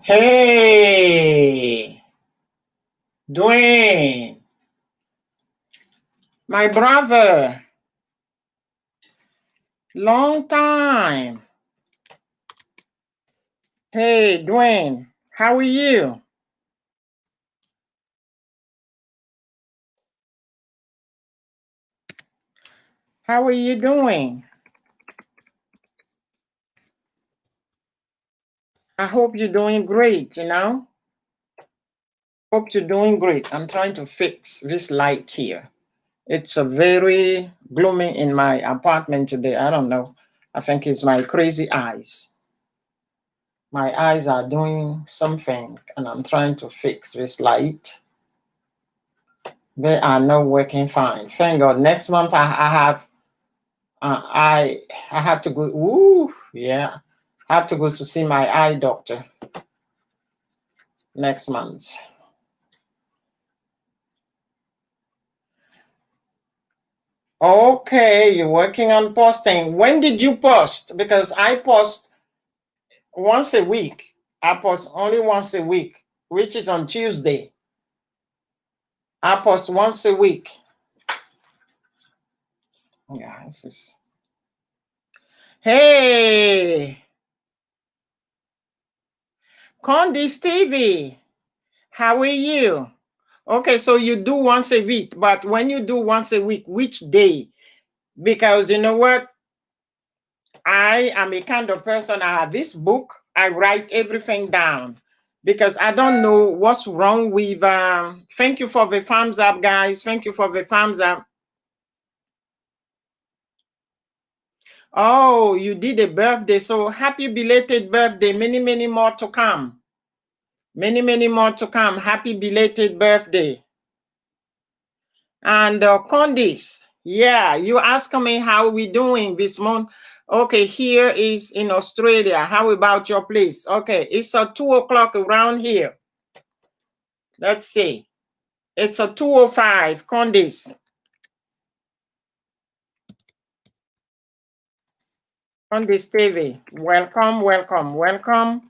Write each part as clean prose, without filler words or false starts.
Hey, Dwayne, my brother, long time. Hey, Dwayne, how are you? How are you doing? I hope you're doing great, you know? Hope you're doing great. I'm trying to fix this light here. It's a very gloomy in my apartment today. I don't know. I think it's my crazy eyes. My eyes are doing something, and I'm trying to fix this light. They are not working fine. Thank God. Next month I have to go. Ooh, yeah. I have to go to see my eye doctor next month. Okay, you're working on posting. When did you post? Because I post once a week. I post only once a week, which is on Tuesday. I post once a week. Yeah, this is. Hey, Condi Stevie, how are you? Okay, so you do once a week, but when you do once a week, which day? Because you know what? I am a kind of person, I have this book, I write everything down because I don't know what's wrong with, thank you for the thumbs up, guys. Thank you for the thumbs up. Oh, you did a birthday. So happy belated birthday. Many, many more to come. Many, many more to come. Happy belated birthday. And Condis, yeah, you asked me how we doing this month. Okay, here is in Australia. How about your place? Okay, it's 2 o'clock around here. Let's see. It's 2:05, Condis. Condis TV. Welcome, welcome, welcome.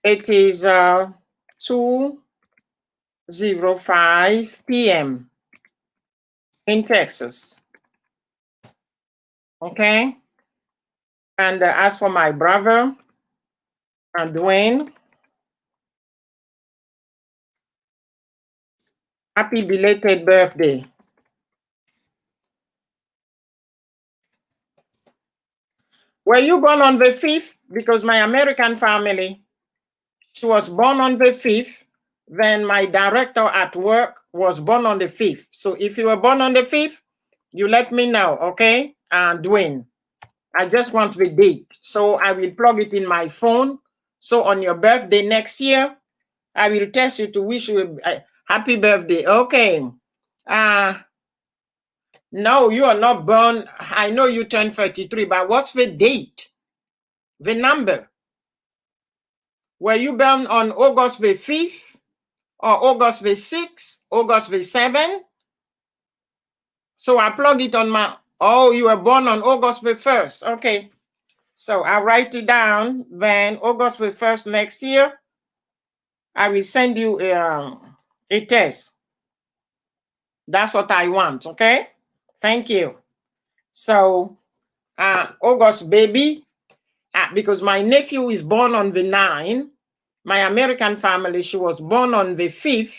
It is 2:05 p.m. in Texas. Okay. And as for my brother, Dwayne, happy belated birthday. Were you born on the 5th? Because my American family, she was born on the 5th. Then my director at work was born on the 5th. So if you were born on the 5th, you let me know, okay? And Dwayne, I just want the date. So I will plug it in my phone. So on your birthday next year, I will text you to wish you a happy birthday. Okay. No, you are not born. I know you turned 33, but what's the date? The number? Were you born on August the 5th or August the 6th, August the 7th? So I plug it on my, oh, you were born on August the 1st. Okay. So I'll write it down. Then August the 1st next year, I will send you a test. That's what I want. Okay. Thank you. So August baby, because my nephew is born on the 9th. My American family, she was born on the 5th.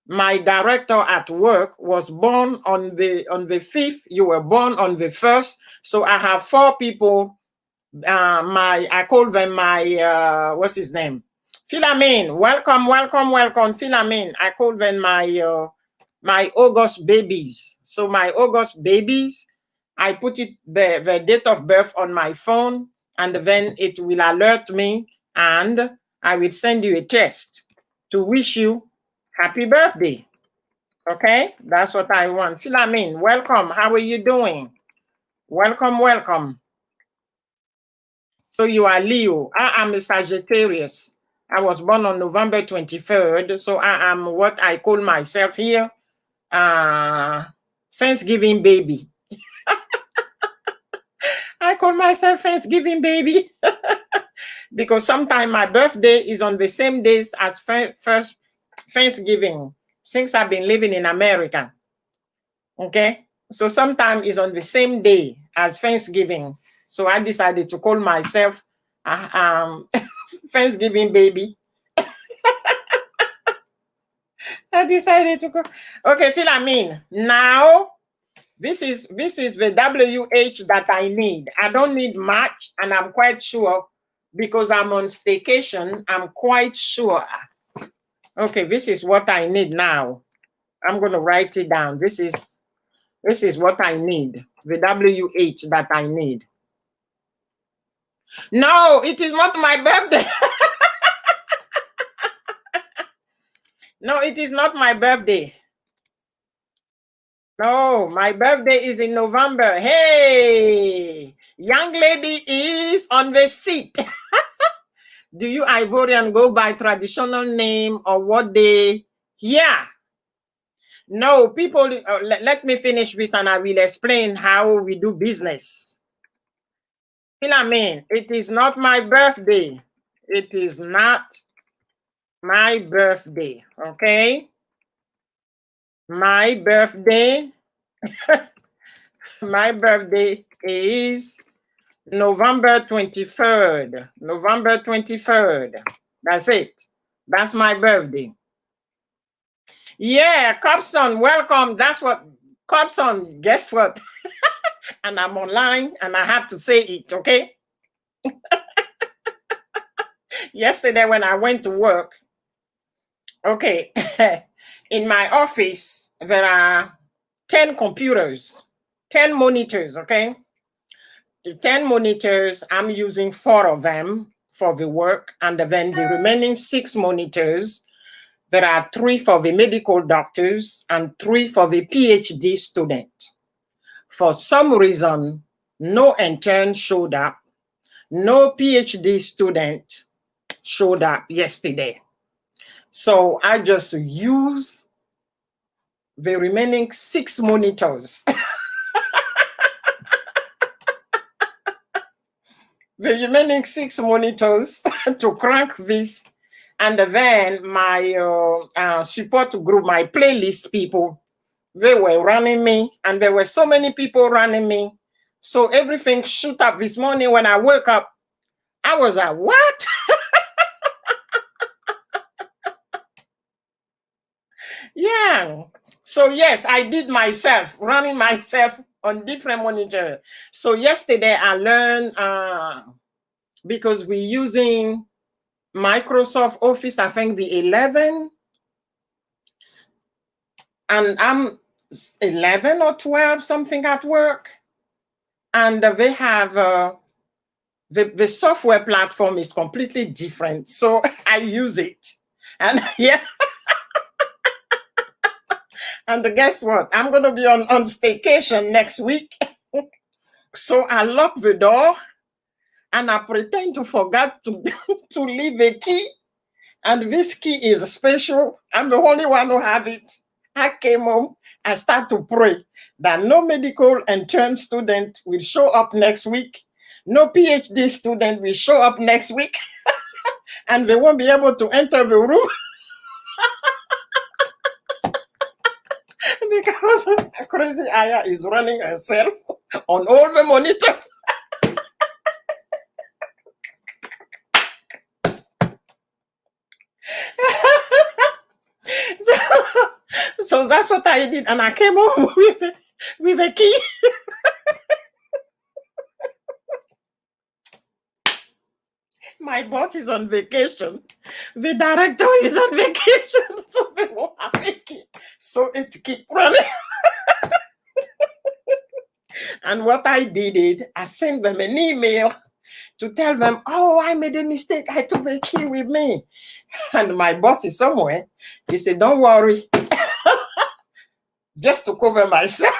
My director at work was born on the 5th. You were born on the 1st. So I have 4 people. I call them my what's his name? Philamin. Welcome. Philamin. I call them my August babies. So my August babies, I put it the date of birth on my phone, and then it will alert me, and I will send you a text to wish you happy birthday. Okay, that's what I want. Philamin, welcome. How are you doing? Welcome. So you are Leo. I am a Sagittarius. I was born on November 23rd. So I am what I call myself here, Thanksgiving baby. I call myself Thanksgiving baby because sometimes my birthday is on the same days as first Thanksgiving since I've been living in America. Okay, so sometimes it's on the same day as Thanksgiving. So I decided to call myself Thanksgiving baby. I decided to go. Okay, Philamin. Now this is the WH that I need. I don't need much, and I'm quite sure because I'm on staycation. I'm quite sure. Okay, this is what I need now. I'm going to write it down. This is what I need. The WH that I need. No, it is not my birthday. No, it is not my birthday. No, my birthday is in November. Hey, young lady is on the seat. Do you Ivorian go by traditional name or what they? Yeah. No, people, let me finish this and I will explain how we do business. Philamin, it is not my birthday. It is not my birthday, okay? My birthday, my birthday is November 23rd. November 23rd. That's it. That's my birthday. Yeah, Cobson, welcome. That's what, Cobson, guess what? And I'm online and I have to say it, okay? Yesterday when I went to work, okay, in my office, there are 10 computers, 10 monitors, okay? The 10 monitors, I'm using 4 of them for the work, and then the remaining 6 monitors, there are 3 for the medical doctors and 3 for the PhD student. For some reason, no intern showed up, no PhD student showed up yesterday. So I just use the remaining 6 monitors. The remaining 6 monitors to crank this. And then my support group, my playlist people, they were running me, and there were so many people running me. So everything shoot up this morning when I woke up. I was like, what? Yeah. So yes, I did myself, running myself on different monitors. So yesterday I learned because we're using Microsoft Office, I think the 11, and I'm 11 or 12, something at work. And they have, the software platform is completely different. So I use it. And yeah. And guess what? I'm going to be on staycation next week. So I lock the door and I pretend to forget to leave a key. And this key is special. I'm the only one who have it. I came home and start to pray that no medical intern student will show up next week. No PhD student will show up next week. And they won't be able to enter the room. Because Crazy Aya is running herself on all the monitors. So that's what I did. And I came home with a key. My boss is on vacation. The director is on vacation. So they won't have a key. So it keep running. And what I did, I sent them an email to tell them, oh, I made a mistake. I took the key with me. And my boss is somewhere. He said, don't worry. Just to cover myself.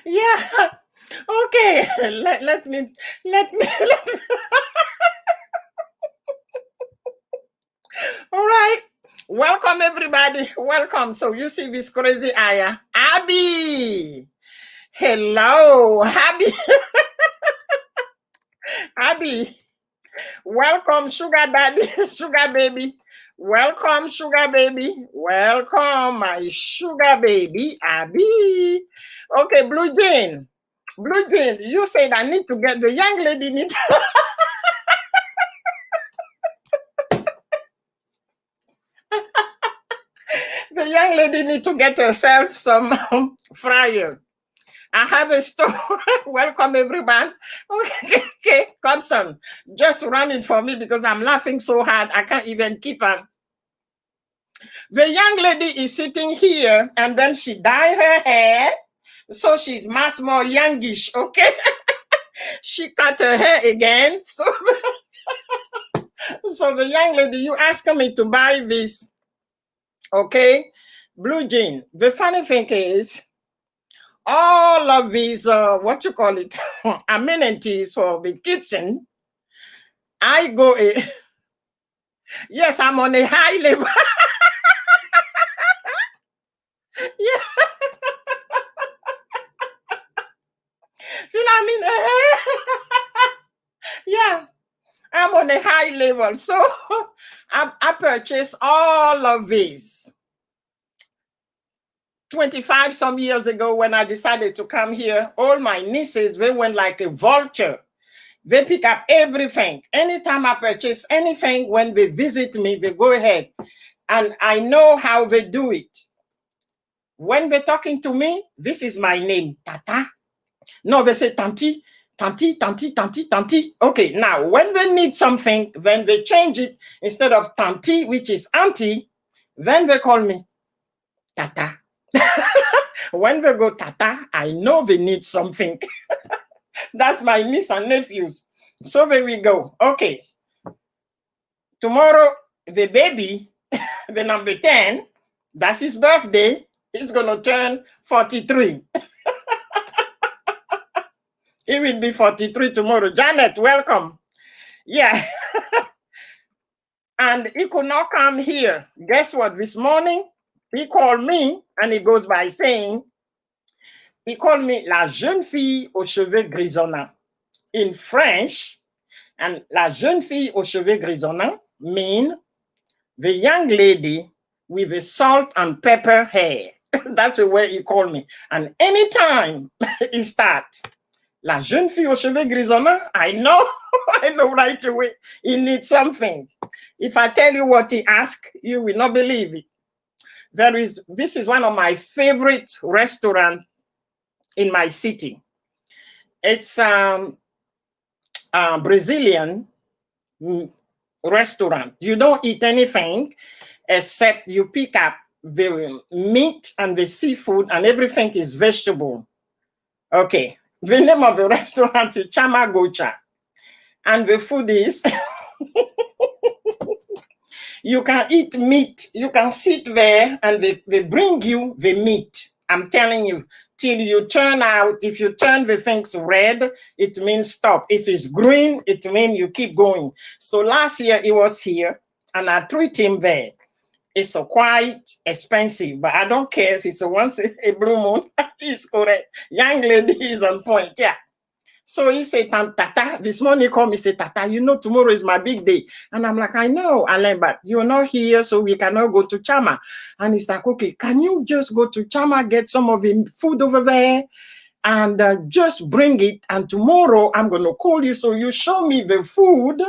Yeah. Okay. Let me. All right. Welcome, everybody. Welcome. So you see this crazy Aya. Abby. Hello, Abby. Abby. Welcome, sugar daddy, sugar baby. Welcome, sugar baby. Welcome, my sugar baby, Abby. Okay, Blue Jane. Blue Jane, you said I need to get the young lady need. The young lady need to get herself some fryer. I have a store. Welcome, everyone. Okay, Cobson, just run it for me because I'm laughing so hard I can't even keep on. The young lady is sitting here and then she dyed her hair. So she's much more youngish, okay? She cut her hair again. So, so the young lady, you asked me to buy this, okay? Blue Jean. The funny thing is, all of these, what you call it, amenities for the kitchen, I go, yes, I'm on a high level. Yeah. You know what I mean? Yeah, I'm on a high level. So I purchased all of these 25 some years ago when I decided to come here. All my nieces, they went like a vulture. They pick up everything. Anytime I purchase anything, when they visit me, they go ahead. And I know how they do it. When they're talking to me, this is my name, Tata. No, they say Tanti, Tanti, Tanti, Tanti, Tanti. Okay, now when they need something, then they change it. Instead of Tanti, which is Auntie, then they call me Tata. When they go Tata, I know they need something. That's my niece and nephews. So there we go. Okay. Tomorrow, the baby, the number 10, that's his birthday. He's going to turn 43. He will be 43 tomorrow. Janet, welcome. Yeah. And he could not come here. Guess what? This morning, he called me and he goes by saying, he called me la jeune fille aux cheveux grisonnants in French. And la jeune fille aux cheveux grisonnants mean the young lady with the salt and pepper hair. That's the way he called me. And anytime he starts, la jeune fille aux cheveux grisonnants, I know right away he needs something. If I tell you what he asked, you will not believe it. This is one of my favorite restaurants in my city. It's Brazilian restaurant. You don't eat anything except you pick up the meat and the seafood and everything is vegetable. Okay. The name of the restaurant is Chama Gocha. And the food is, you can eat meat. You can sit there and they bring you the meat. I'm telling you, till you turn out. If you turn the things red, it means stop. If it's green, it means you keep going. So last year he was here and I treat him there. It's quite expensive, but I don't care. It's once a blue moon. He's correct. Young lady is on point. Yeah. So he said, Tata, this morning he called me, say, Tata, you know, tomorrow is my big day. And I'm like, I know, Alain, but you're not here, so we cannot go to Chama. And he's like, okay, can you just go to Chama, get some of the food over there? and just bring it. And tomorrow I'm going to call you so you show me the food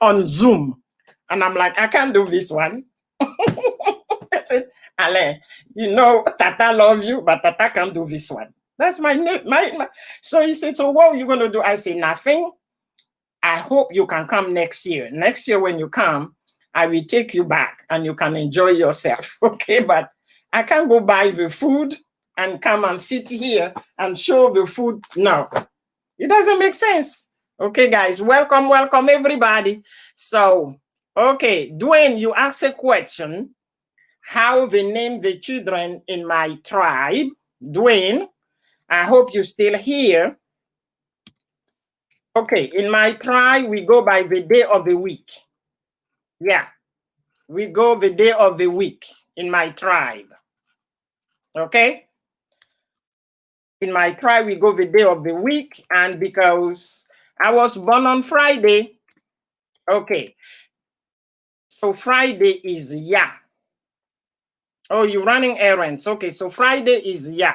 on Zoom. And I'm like, I can't do this one. I said, Ale, you know, Tata love you, but Tata can't do this one. That's my name. So he said, so what are you going to do? I say, nothing. I hope you can come next year. Next year when you come, I will take you back and you can enjoy yourself. Okay, but I can't go buy the food and come and sit here and show the food. No, it doesn't make sense. Okay, guys, welcome everybody. So, okay, Dwayne, you asked a question, how they name the children in my tribe. Dwayne, I hope you're still here. Okay, in my tribe, we go by the day of the week. Yeah, we go the day of the week in my tribe. Okay? In my tribe, we go the day of the week, and because I was born on Friday, okay, so Friday is Ya. Oh, you're running errands. Okay, so Friday is Ya.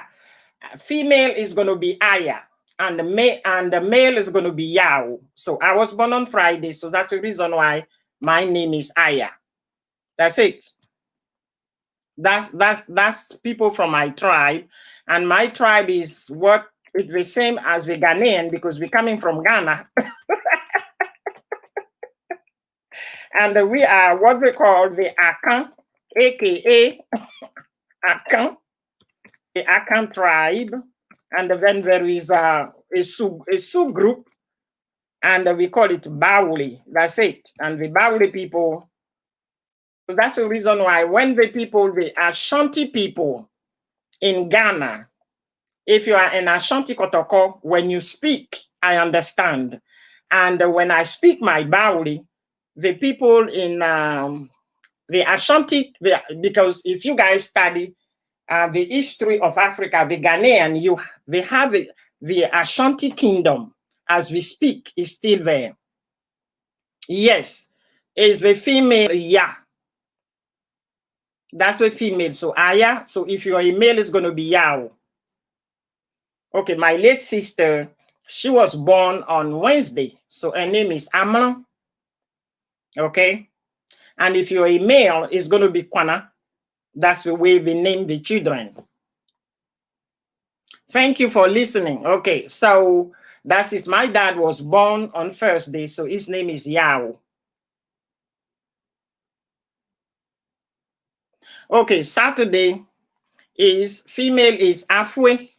Female is going to be Aya, and the male is going to be Yao. So I was born on Friday, so that's the reason why my name is Aya. That's it. That's people from my tribe, and my tribe is what is the same as the Ghanaian because we're coming from Ghana. And we are what we call the Akan, aka Akan, the Akan tribe. And then there is a subgroup, and we call it Bauli. That's it. And the Bauli people, so that's the reason why when the people, the Ashanti people in Ghana, if you are an Ashanti Kotoko, when you speak, I understand. And when I speak my Bauli, the people in the Ashanti, because if you guys study the history of Africa, the Ghanaian, they have the Ashanti kingdom, as we speak, is still there. Yes, is the female Ya. That's a female, so Aya. So if you're a male, it's going to be Yao. Okay, my late sister, she was born on Wednesday, so her name is Amla. Okay, and if you're a male, it's going to be Kwana. That's the way we name the children. Thank you for listening. Okay, so that's it. My dad was born on Thursday, so his name is Yao. Okay, Saturday is female is Afwe.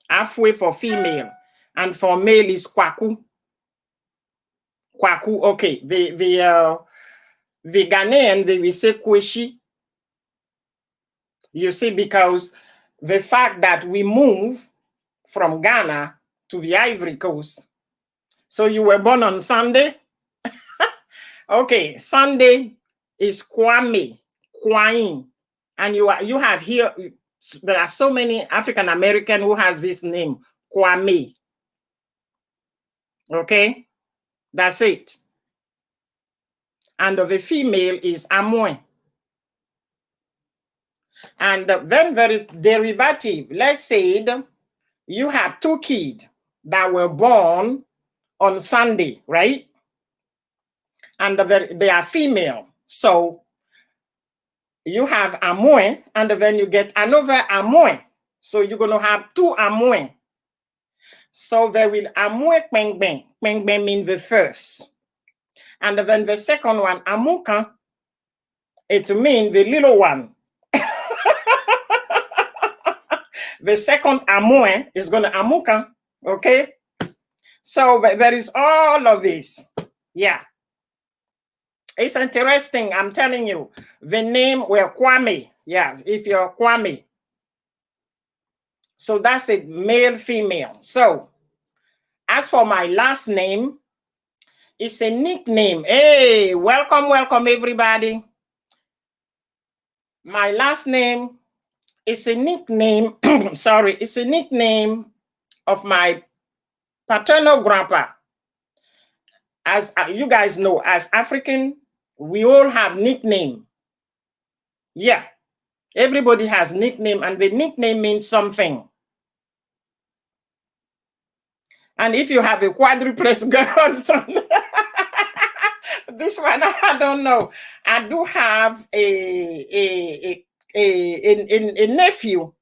Afwe for female, and for male is Kwaku. Kwaku. Okay, the Ghanaian they will say Kweshi. You see, because the fact that we move from Ghana to the Ivory Coast. So you were born on Sunday? Okay, Sunday is Kwame, Kwain. And you have here, there are so many African American who has this name, Kwame. Okay, that's it. And the female is Amoy. And then there is derivative. Let's say you have two kids that were born on Sunday, right? And they are female. So you have Amoy, and then you get another Amoy. So you're going to have two Amoy. So there will Amoy Pengbeng. Pengbeng means the first. And then the second one, Amuka, it means the little one. The second Amoy is going to Amuka, okay? So there is all of this. Yeah. It's interesting, I'm telling you. The name were Kwame. Yes, if you're Kwame. So that's it, male, female. So as for my last name, it's a nickname. Hey, welcome everybody. My last name is a nickname, sorry, it's a nickname of my paternal grandpa. As you guys know, as African, we all have nickname. Yeah, Everybody has nickname, and the nickname means something. And if you have a quadruplex grandson, this one I don't know. I do have a nephew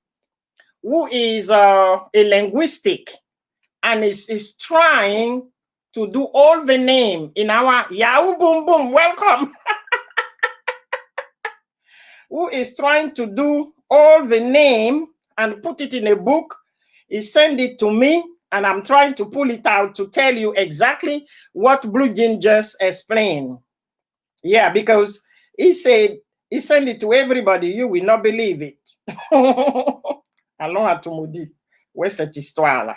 who is a linguistic, and is trying to do all the name in our Yahoo Boom Boom. Welcome. Who is trying to do all the name and put it in a book. He sent it to me, and I'm trying to pull it out to tell you exactly what Blue Jean just explained. Yeah, because he said he sent it to everybody. You will not believe it. Allons à tout maudit. Où est cette histoire-là?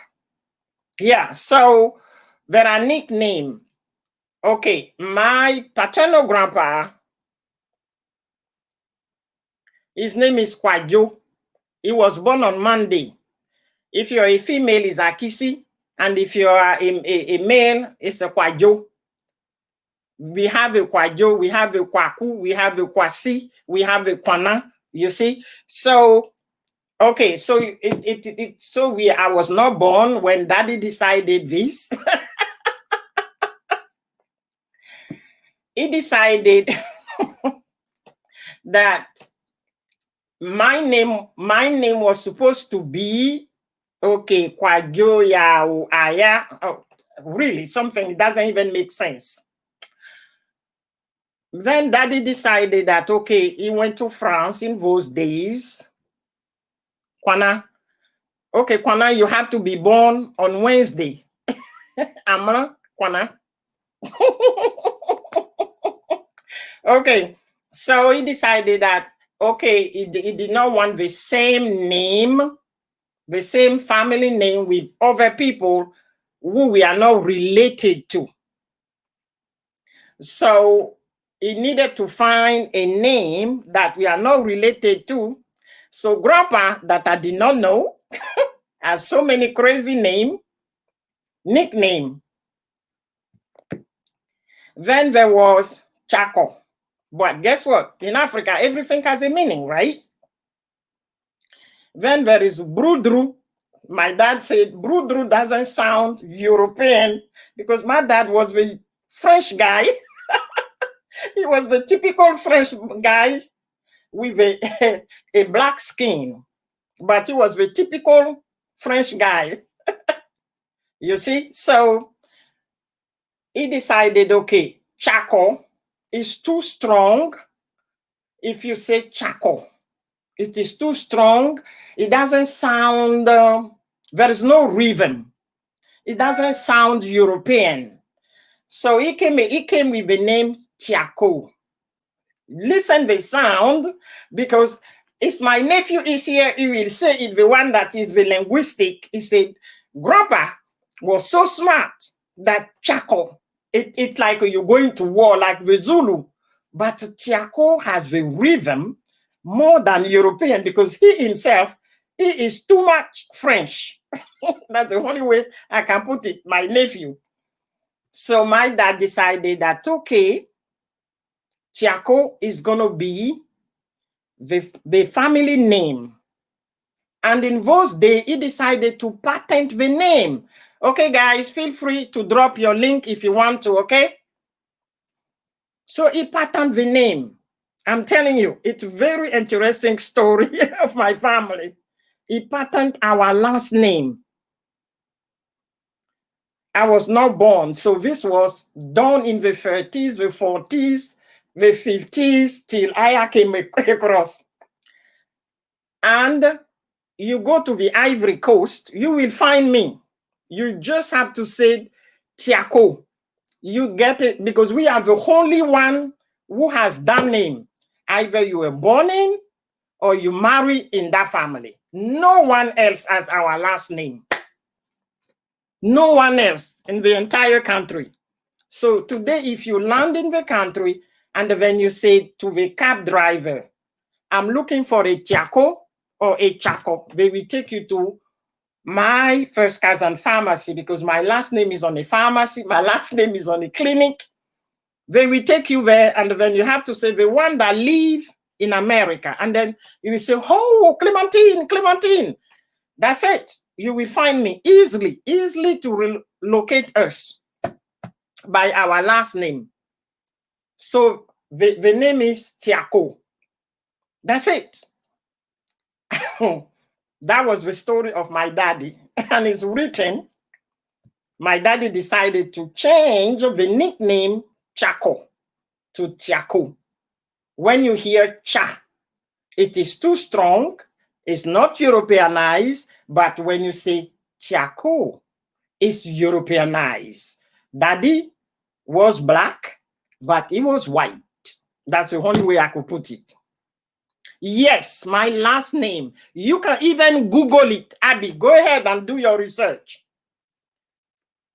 Yeah, so there are nicknames. Okay, my paternal grandpa, his name is Kwajo. He was born on Monday. If you're a female, it's Akisi. And if you're a male, it's a Kwajo. We have a Kwajo, we have a Kwaku, we have a Kwasi, we have a Kwana, you see? So, okay, so I was not born when Daddy decided this. He decided that my name was supposed to be Kwajo ya Aya. Oh, really, something doesn't even make sense. Then Daddy decided that he went to France in those days. Kwana, Kwana, you have to be born on Wednesday. Ama Kwana. Okay, so he decided that he did not want the same name, the same family name with other people who we are not related to. So he needed to find a name that we are not related to. So Grandpa, that I did not know, has so many crazy nickname. Then there was Chaco. But guess what? In Africa, everything has a meaning, right? Then there is Brudru. My dad said Brudru doesn't sound European because my dad was the French guy. He was the typical French guy with a black skin, but he was the typical French guy. You see? So he decided, Chaco is too strong. If you say Chaco, it is too strong. It doesn't sound, there is no rhythm. It doesn't sound European. So he came with the name Tiako. Listen the sound, because it's my nephew is here. He will say it, the one that is the linguistic. He said, Grandpa was so smart that Chaco, it's like you're going to war like the Zulu. But Tiako has the rhythm more than European because he himself, he is too much French. That's the only way I can put it, my nephew. So my dad decided that, Tiako is going to be the family name. And in those days, he decided to patent the name. Okay, guys, feel free to drop your link if you want to, okay? So he patented the name. I'm telling you, it's a very interesting story of my family. He patented our last name. I was not born, so this was done in the 30s, the 40s, the 50s, till I came across. And you go to the Ivory Coast, you will find me. You just have to say Tiako. You get it, because we are the only one who has that name. Either you were born in or you marry in that family. No one else has our last name. No one else in the entire country. So today, if you land in the country and then you say to the cab driver, I'm looking for a Tiako or a Chaco, they will take you to my first cousin pharmacy, because my last name is on a pharmacy, my last name is on a clinic. They will take you there, and then you have to say the one that live in America. And then you will say, oh, Clementine, Clementine. That's it. You will find me easily to relocate us by our last name. So the name is Tiako. That's it. That was the story of my daddy. And it's written, my daddy decided to change the nickname Chaco to Tiako. When you hear Cha, it is too strong. It's not Europeanized, but when you say Tiako, it's Europeanized. Daddy was black, but he was white. That's the only way I could put it. Yes, my last name. You can even Google it. Abby, go ahead and do your research.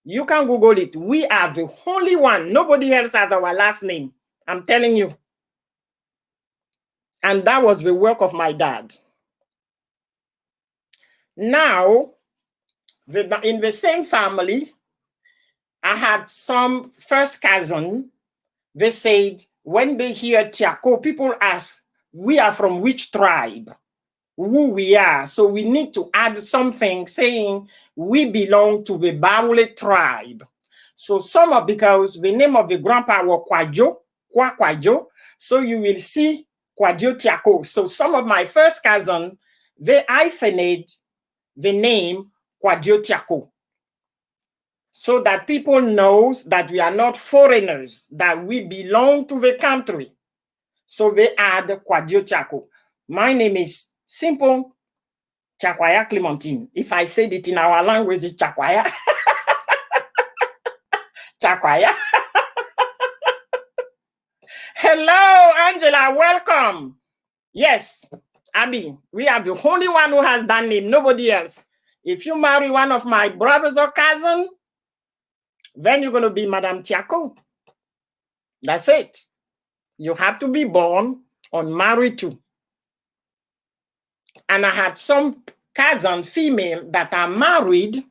You can Google it. We are the only one. Nobody else has our last name. I'm telling you. And that was the work of my dad. Now, in the same family, I had some first cousin. They said, when they hear Tiako, people ask, we are from which tribe? Who we are. So we need to add something saying we belong to the Baule tribe. So because the name of the grandpa was Kwajo, so you will see Kwajo Tiako. So some of my first cousins, they hyphenate the name Kwajo Tiako, so that people knows that we are not foreigners, that we belong to the country. So they add Kwajo Tiako. My name is simple Chakwaya Clementine. If I said it in our language, it's Chakwaya. Chakwaya. Hello, Angela, welcome. Yes, Abby, we are the only one who has that name, nobody else. If you marry one of my brothers or cousins, then you're going to be Madame Tiako. That's it. You have to be born unmarried too. And I had some cousin female that are married.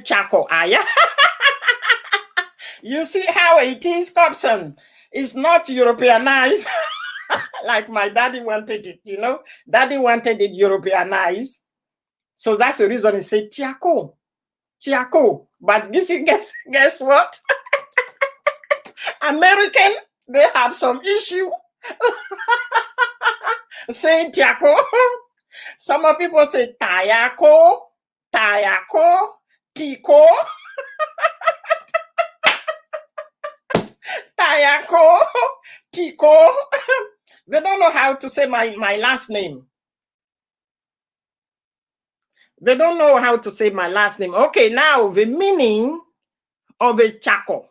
Chaco Aya. You see how it is, Cobson. It's not Europeanized like my daddy wanted it, you know. Daddy wanted it Europeanized. So that's the reason he said Tiako. Tiako. But this is, guess what? American, they have some issue saying Tiako. Some of people say Tayako, Tiko, Tayako, Tiko. They don't know how to say my last name. They don't know how to say my last name. Okay, now the meaning of a Chaco.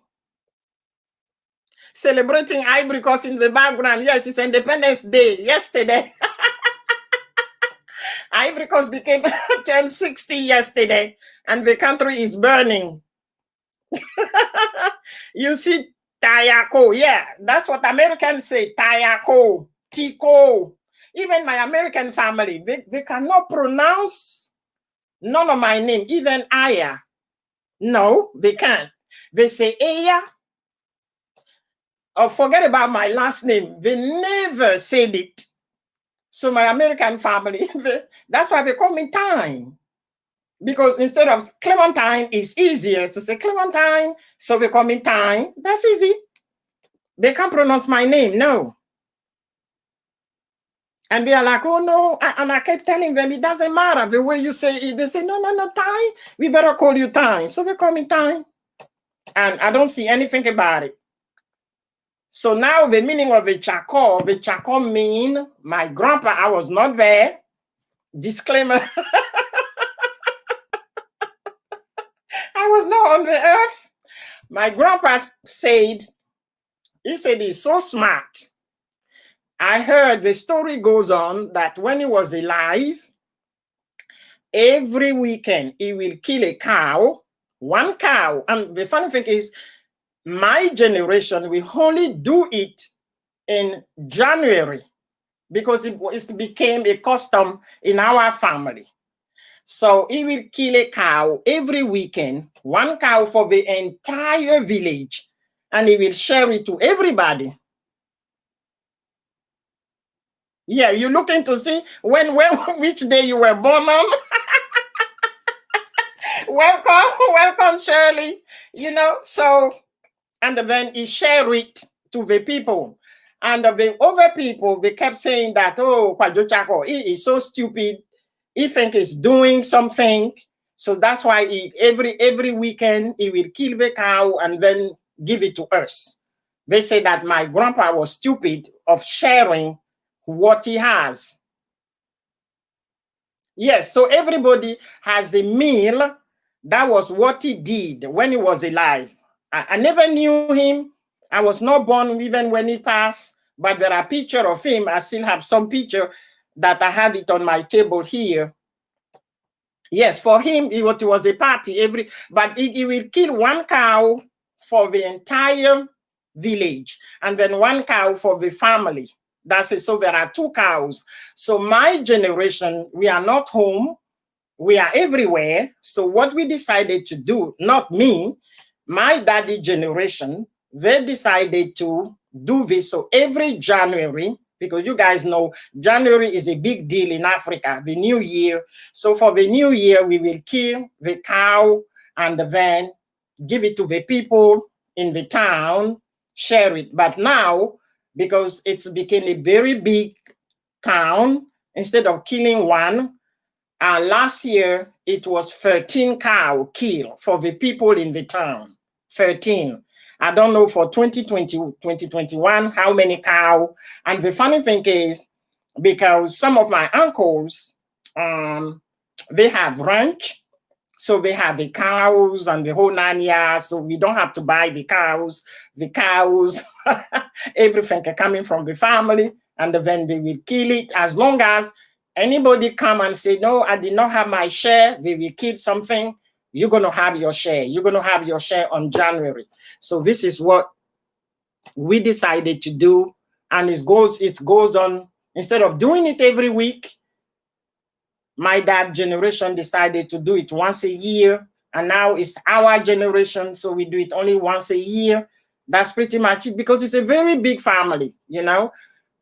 Celebrating Ivory Coast in the background. Yes, it's Independence Day yesterday. Ivory Coast became 1060 yesterday, and the country is burning. You see, Tayako. Yeah, that's what Americans say. Tayako, Tiko. Even my American family, they cannot pronounce none of my name, even Aya. No, they can't. They say Aya. Oh, forget about my last name. They never said it. So my American family, that's why they call me Time. Because instead of Clementine, it's easier to say Clementine. So they call me Time. That's easy. They can't pronounce my name, no. And they are like, oh no. And I kept telling them, it doesn't matter the way you say it. They say, no, Time. We better call you Time. So they call me Time. And I don't see anything about it. So now the meaning of the Chaco mean my grandpa, I was not there. Disclaimer. I was not on the earth. My grandpa said, he's so smart. I heard the story goes on that when he was alive, every weekend he will kill a cow, one cow. And the funny thing is, my generation, we only do it in January because it became a custom in our family. So he will kill a cow every weekend, one cow for the entire village, and he will share it to everybody. Yeah, you're looking to see when which day you were born on. Welcome, Shirley. You know, so and then he shared it to the people. And the other people, they kept saying that, oh, Kwadwo Chako, he is so stupid. He think he's doing something. So that's why every weekend he will kill the cow and then give it to us. They say that my grandpa was stupid of sharing what he has. Yes, so everybody has a meal. That was what he did when he was alive. I never knew him. I was not born even when he passed, but there are pictures of him. I still have some picture that I have it on my table here. Yes, for him, it was a party but he will kill one cow for the entire village and then one cow for the family. That's it. So there are 2 cows. So my generation, we are not home. We are everywhere. So what we decided to do, not me, my daddy generation, they decided to do this. So every January, because you guys know January is a big deal in Africa, the new year. So for the new year, we will kill the cow and then give it to the people in the town, share it. But now, because it's became a very big town, instead of killing one, last year, it was 13 cow killed for the people in the town. 13. I don't know for 2020, 2021, how many cow. And the funny thing is, because some of my uncles, they have ranch. So they have the cows and the whole 9 years. So we don't have to buy the cows. The cows, everything coming from the family. And then they will kill it as long as anybody come and say, no, I did not have my share, they will keep something, you're going to have your share. You're going to have your share on January. So this is what we decided to do. And it goes on, instead of doing it every week, my dad generation decided to do it once a year. And now it's our generation, so we do it only once a year. That's pretty much it, because it's a very big family, you know.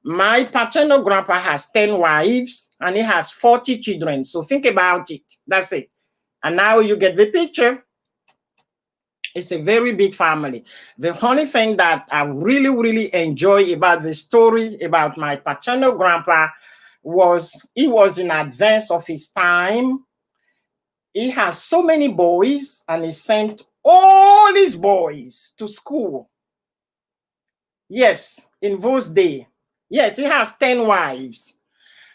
My paternal grandpa has 10 wives and he has 40 children. So think about it. That's it. And now you get the picture. It's a very big family. The only thing that I really, really enjoy about the story about my paternal grandpa was he was in advance of his time. He has so many boys and he sent all his boys to school. Yes, in those days. Yes, he has 10 wives.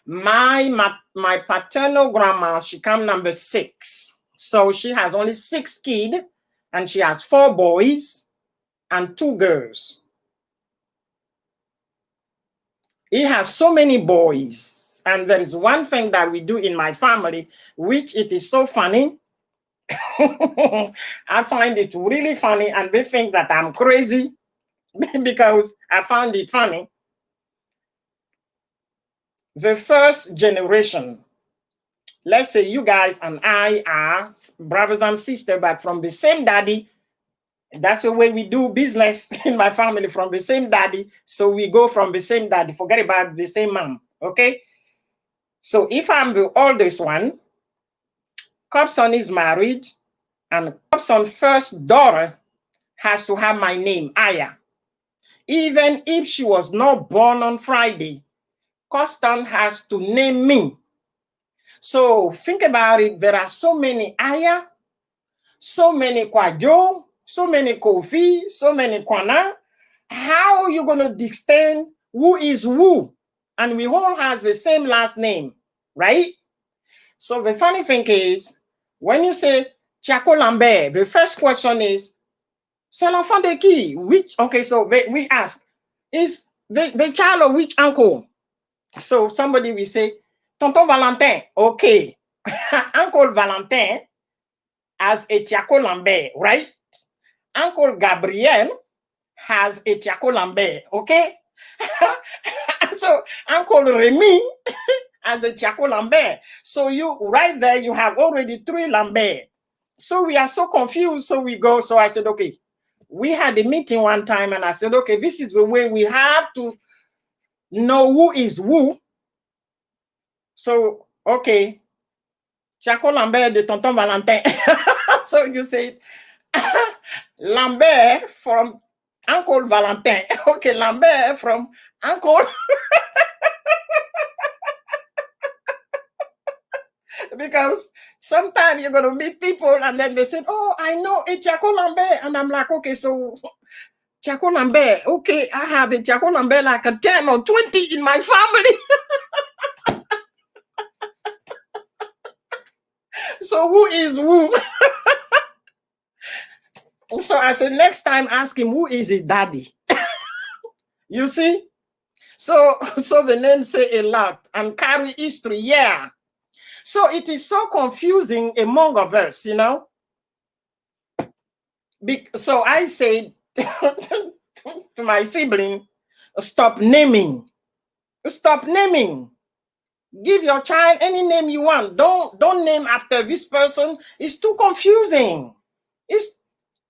My paternal grandma, she come number 6. So she has only 6 kids and she has 4 boys and 2 girls. He has so many boys. And there is one thing that we do in my family, which it is so funny. I find it really funny, and they think that I'm crazy because I found it funny. The first generation, let's say you guys and I are brothers and sisters, but from the same daddy. That's the way we do business in my family, from the same daddy. So we go from the same daddy, forget about the same mom, okay? So if I'm the oldest one, Cobson is married, and Cobson's first daughter has to have my name, Aya. Even if she was not born on Friday, Cobson has to name me. So think about it. There are so many Aya, so many Kwadwo, so many Kofi, so many Kwana. How are you going to distinguish who is who? And we all have the same last name, right? So the funny thing is, when you say Chako Lambert, the first question is, c'est l'enfant de qui? Which, okay, so we ask, is the child of which uncle? So somebody will say, Tonton Valentin, okay. Uncle Valentin has a Chako Lambert, right? Uncle Gabriel has a Chako Lambert, okay? So Uncle Remy has a Chako Lambert. So you right there, you have already 3 Lambert. So we are so confused. So we go. So I said, okay, we had a meeting one time and I said, okay, this is the way we have to know who is who. So, okay. Chaco Lambert de Tonton Valentin. So you say Lambert from Uncle Valentin. Okay, Lambert from Uncle. Because sometimes you're going to meet people and then they say, oh, I know a Chaco Lambert. And I'm like, okay, so Chaco Lambert. Okay, I have a Chaco Lambert like a 10 or 20 in my family. So who is who? So I said, next time ask him who is his daddy. You see? So the names say a lot and carry history, yeah. So it is so confusing among of us, you know. So I said to my sibling, stop naming. Stop naming. Give your child any name you want. Don't name after this person. It's too confusing.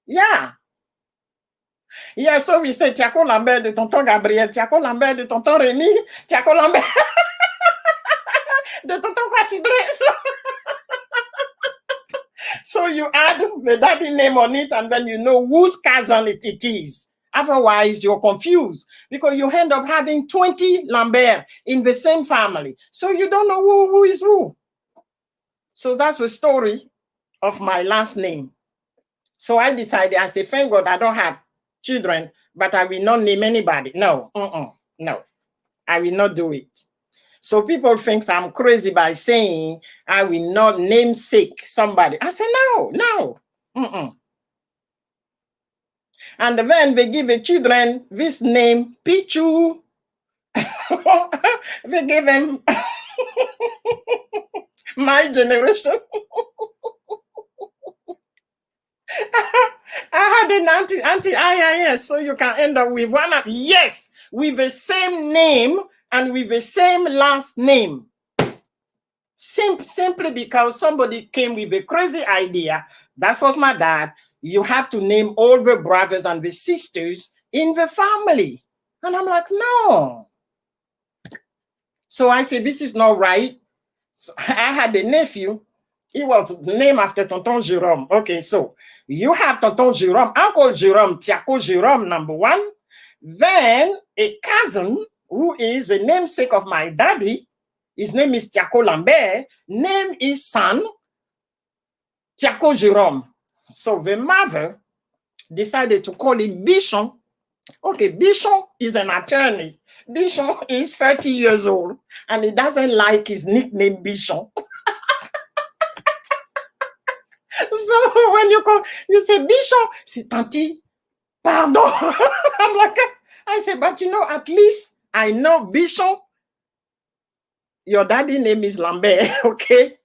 Yeah. Yeah, so we say Tiaco Lambert de Tonton Gabriel, Tiaco Lambert de Tonton Rémi, Tiaco Lambert de Tonton Kwasible. So you add the daddy name on it and then you know whose cousin it is. Otherwise, you're confused because you end up having 20 Lambert in the same family. So you don't know who is who. So that's the story of my last name. So I decided, I said, thank God I don't have children, but I will not name anybody. No, no, I will not do it. So people think I'm crazy by saying I will not namesake somebody. I said, no. And then they give the children this name, Pichu. They give them my generation. I had an anti-IIS, so you can end up with one, yes, with the same name and with the same last name. Simply because somebody came with a crazy idea. That was my dad. You have to name all the brothers and the sisters in the family. And I'm like, no. So I said, this is not right. So I had a nephew. He was named after Tonton Jerome. Okay, so you have Tonton Jerome, Uncle Jerome, Tiaco Jerome, number one. Then a cousin who is the namesake of my daddy. His name is Tiaco Lambert. Name is son, Tiaco Jerome. So the mother decided to call him Bichon. Okay, Bichon is an attorney. Bichon is 30 years old and he doesn't like his nickname Bichon. So when you call, you say Bichon, c'est Tanti, pardon. I'm like, I say, but you know, at least I know Bichon. Your daddy name is Lambert, okay?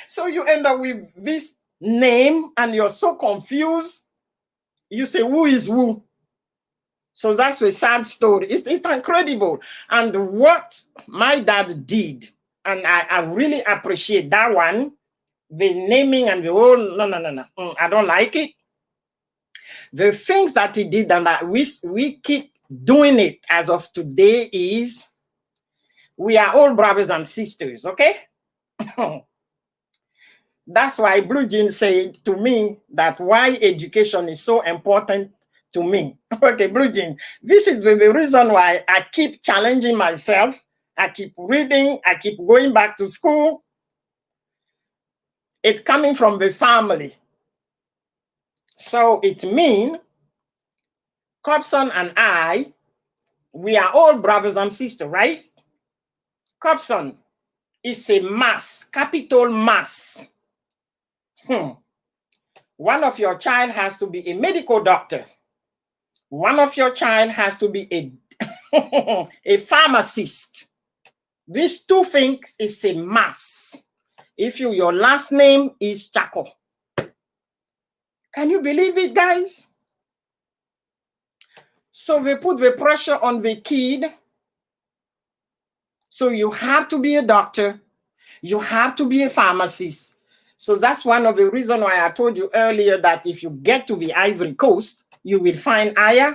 So you end up with this name and you're so confused. You say, who is who? So that's a sad story. It's incredible. And what my dad did, and I really appreciate that one, the naming and the whole, no. I don't like it. The things that he did and that we keep doing it as of today is we are all brothers and sisters, okay? That's why Blue Jean said to me that why education is so important to me. Okay, Blue Jean, this is the reason why I keep challenging myself. I keep reading. I keep going back to school. It's coming from the family. So it means Cobson and I, we are all brothers and sisters, right? Cobson is a mass, capital mass. One of your child has to be a medical doctor. One of your child has to be a pharmacist. These two things is a mass. If your last name is Chaco. Can you believe it, guys? So they put the pressure on the kid. So you have to be a doctor. You have to be a pharmacist. So that's one of the reasons why I told you earlier that if you get to the Ivory Coast, you will find Aya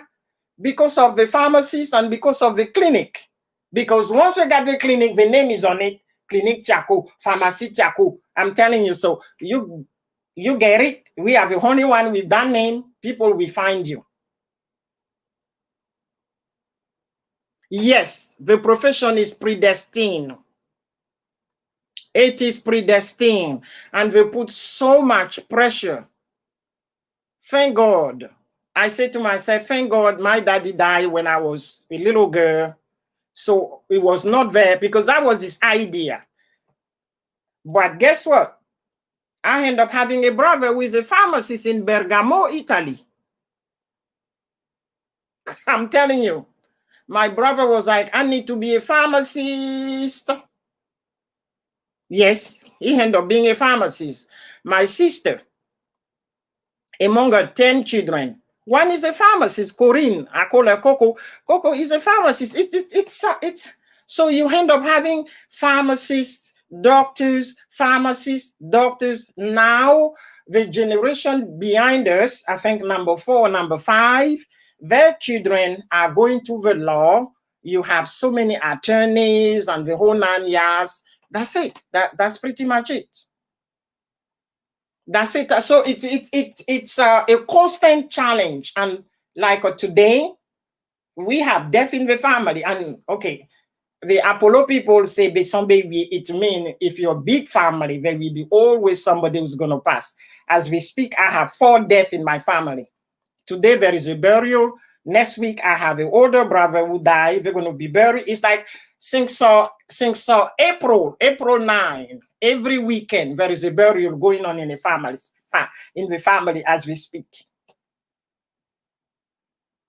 because of the pharmacist and because of the clinic. Because once we got the clinic, the name is on it, Clinique Tiako, Pharmacie Tiako. I'm telling you, so you get it. We are the only one with that name. People will find you. Yes, the profession is predestined. It is predestined. And they put so much pressure. Thank God. I say to myself, thank God my daddy died when I was a little girl. So it was not there because that was his idea. But guess what? I end up having a brother who is a pharmacist in Bergamo, Italy. I'm telling you, my brother was like, I need to be a pharmacist. Yes, he ended up being a pharmacist. My sister, among her 10 children, one is a pharmacist, Corinne. I call her Coco. Coco is a pharmacist. It's so you end up having pharmacists, doctors, pharmacists, doctors. Now, the generation behind us, I think number 4, number 5, their children are going to the law. You have so many attorneys and the whole 9 yards. That's it. That's pretty much it. That's it. So it's a constant challenge. And like today, we have death in the family. And okay, the Apollo people say, it means if you're a big family, there will be always somebody who's going to pass. As we speak, I have 4 deaths in my family. Today, there is a burial. Next week, I have an older brother who died. They're going to be buried. It's like since April 9, every weekend, there is a burial going on in the family as we speak.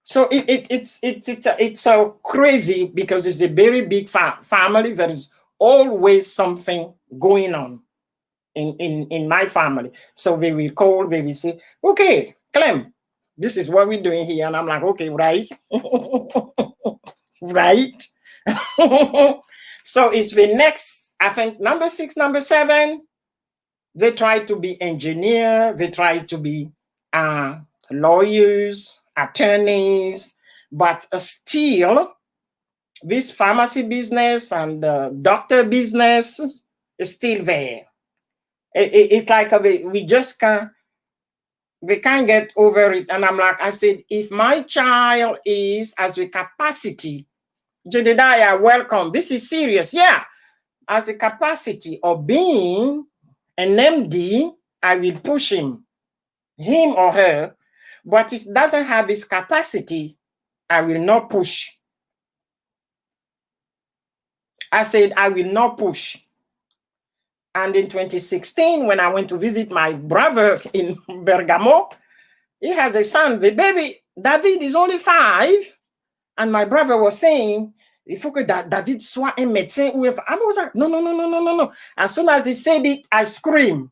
So it's so crazy because it's a very big family. There is always something going on in my family. So they will call, they will say, okay, Clem, this is what we're doing here. And I'm like, okay, right. Right. So it's the next, I think, number 6, number 7. They try to be engineer. They try to be lawyers, attorneys, but still this pharmacy business and doctor business is still there. It's like we just can't. We can't get over it. And I'm like, I said, if my child is as the capacity, Jedediah, welcome. This is serious. Yeah. As a capacity of being an MD, I will push him or her. But it doesn't have this capacity, I will not push. I said, I will not push. And in 2016, when I went to visit my brother in Bergamo, he has a son. The baby, David, is only 5. And my brother was saying, il faut que David soit un médecin. I was like, no. As soon as he said it, I screamed.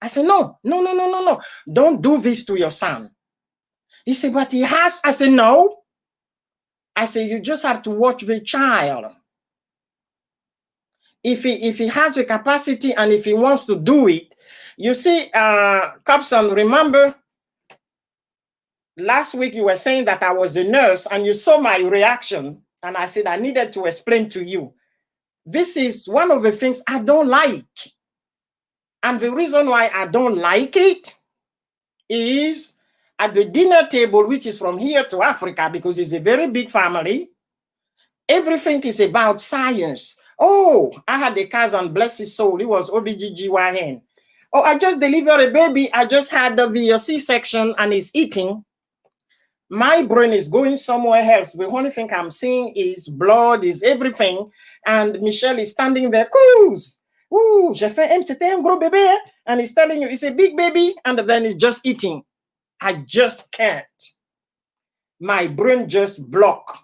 I said, no. Don't do this to your son. He said, but he has. I said, no. I said, you just have to watch the child. If he has the capacity and if he wants to do it, you see, Cobson, remember last week you were saying that I was a nurse and you saw my reaction and I said I needed to explain to you. This is one of the things I don't like. And the reason why I don't like it is at the dinner table, which is from here to Africa, because it's a very big family, everything is about science. Oh, I had a cousin, bless his soul. He was OBGYN. Oh, I just delivered a baby. I just had the C-section and he's eating. My brain is going somewhere else. The only thing I'm seeing is blood, is everything. And Michelle is standing there. Ooh, j'ai fait c'était un gros bébé. And he's telling you, it's a big baby. And then he's just eating. I just can't. My brain just blocked.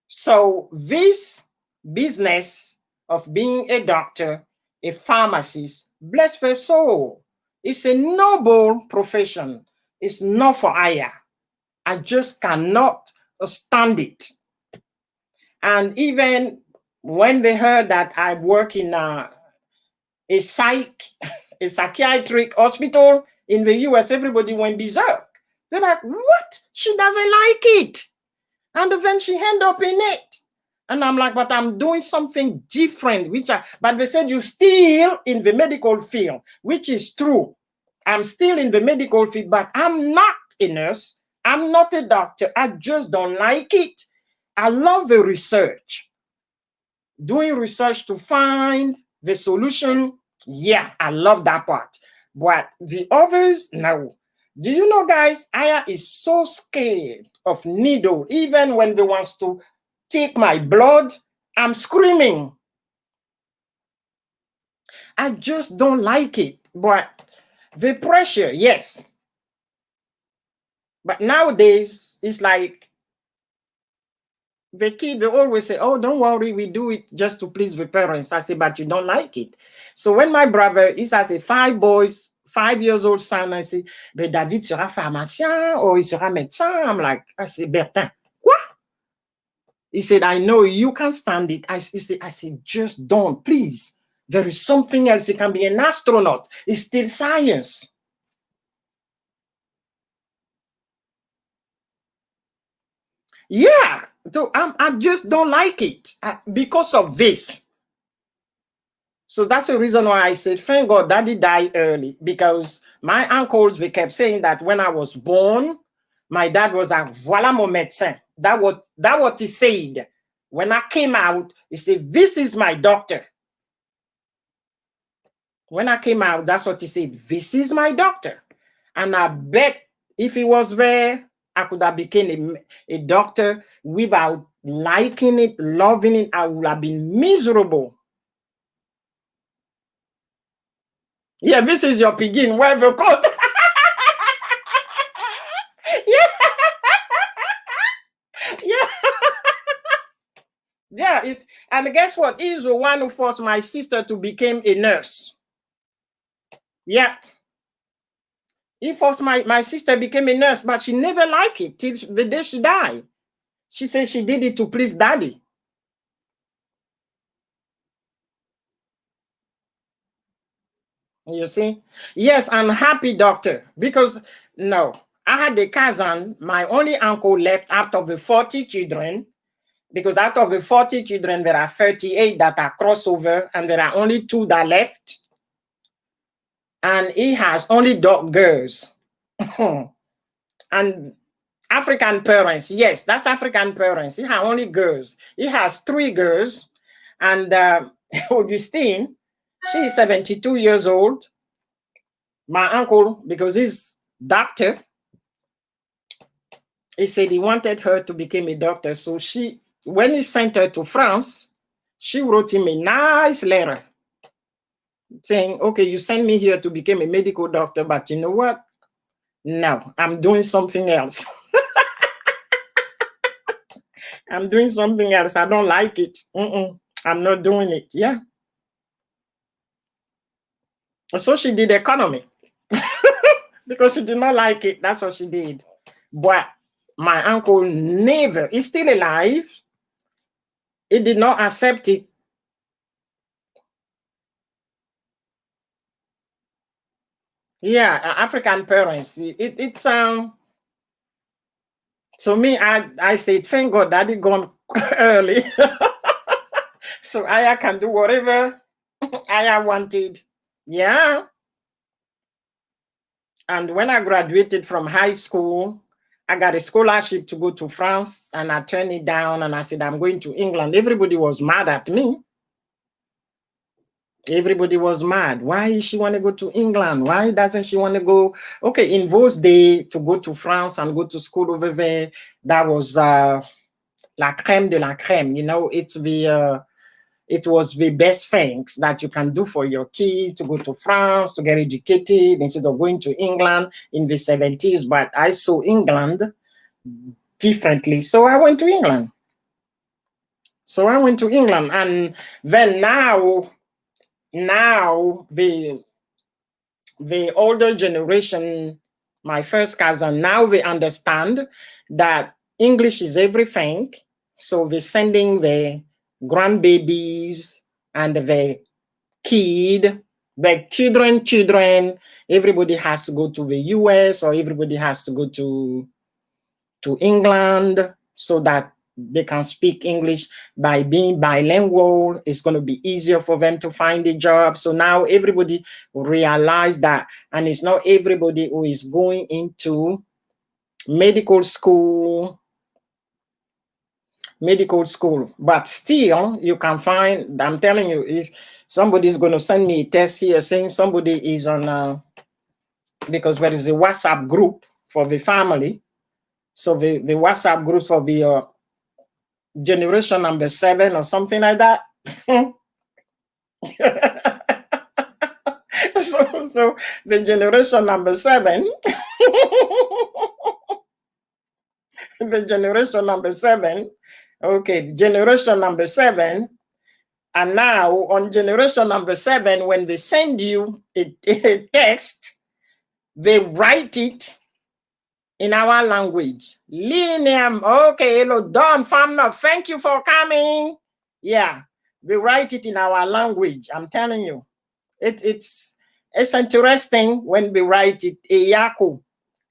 So this business of being a doctor, a pharmacist, bless their soul, it's a noble profession. It's not for hire. I just cannot stand it. And even when they heard that I work in a psychiatric hospital in the US, everybody went berserk. They're like, what? She doesn't like it. And then she ended up in it. And I'm like, but I'm doing something different, but they said you still in the medical field, which is true. I'm still in the medical field, but I'm not a nurse. I'm not a doctor. I just don't like it. I love the research. Doing research to find the solution. Yeah, I love that part. But the others, no. Do you know, guys, Aya is so scared of needle. Even when they wants to take my blood, I'm screaming. I just don't like it. But the pressure, yes. But nowadays, it's like the kid, they always say, oh, don't worry, we do it just to please the parents. I say, but you don't like it. So when my brother, he has 5 boys, 5 years old son, I say, but David sera pharmacien or il sera médecin. I'm like, I say, Bertin, quoi? He said, I know you can't stand it. I said, just don't, please. There is something else. He can be an astronaut. It's still science. Yeah, so I just don't like it because of this. So that's the reason why I said, thank God Daddy died early, because my uncles, they kept saying that when I was born, my dad was like, voilà mon médecin. That what he said. When I came out, he said, this is my doctor. When I came out, that's what he said, this is my doctor. And I bet if he was there, I could have become a doctor without liking it, loving it. I would have been miserable. Yeah, this is your pidgin. Wherever coat. Yeah. Yeah. Yeah. And guess what? He's the one who forced my sister to become a nurse. Yeah. He forced my sister became a nurse, but she never liked it till the day she died. She said she did it to please Daddy. You see? Yes, I'm happy, doctor, because no, I had a cousin, my only uncle left out of the 40 children, because out of the 40 children, there are 38 that are crossover, and there are only 2 that left. And he has only girls. And African parents, yes, that's African parents. He has only girls. He has 3 girls. And Augustine, she is 72 years old. My uncle, because he's doctor, he said he wanted her to become a doctor. So when he sent her to France, she wrote him a nice letter saying, okay, you sent me here to become a medical doctor, but you know what? No, I'm doing something else. I'm doing something else. I don't like it. I'm not doing it. Yeah. So she did economy because she did not like it. That's what she did. But my uncle never, he's still alive. He did not accept it. Yeah, African parents. It's so me, I said, thank God Daddy gone early. So Aya can do whatever Aya wanted. Yeah. And when I graduated from high school, I got a scholarship to go to France, and I turned it down, and I said, I'm going to England. Everybody was mad at me. Everybody was mad. Why she want to go to England? Why doesn't she want to go? Okay, in those days, to go to France and go to school over there, that was la crème de la crème. You know, it was the best things that you can do for your kid, to go to France, to get educated, instead of going to England in the 70s. But I saw England differently. So I went to England. And then now the older generation, my first cousin, now they understand that English is everything. So they're sending the grandbabies and the children, everybody has to go to the US, or everybody has to go to England, so that they can speak English. By being bilingual, it's going to be easier for them to find a job. So now everybody realize that, and it's not everybody who is going into medical school, but still you can find. I'm telling you, if somebody's going to send me a text here saying somebody is on because there is a WhatsApp group for the family. So the WhatsApp group for the generation number 7 or something like that. so the generation number 7 the generation number 7, okay, generation number 7, and now on generation number 7, when they send you a text, they write it in our language. Linium, okay, hello, Don Famna, thank you for coming. Yeah, we write it in our language. I'm telling you, it's interesting when we write it. Eyako,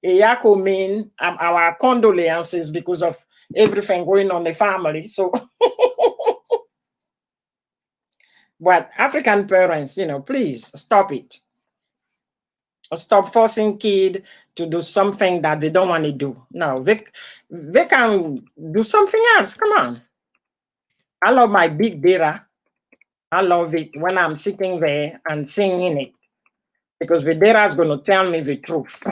Eyako mean our condolences because of everything going on in the family. So, but African parents, you know, please stop it. Stop forcing kids to do something that they don't want to do. No, they can do something else. Come on. I love my big data. I love it when I'm sitting there and singing it because the data is going to tell me the truth.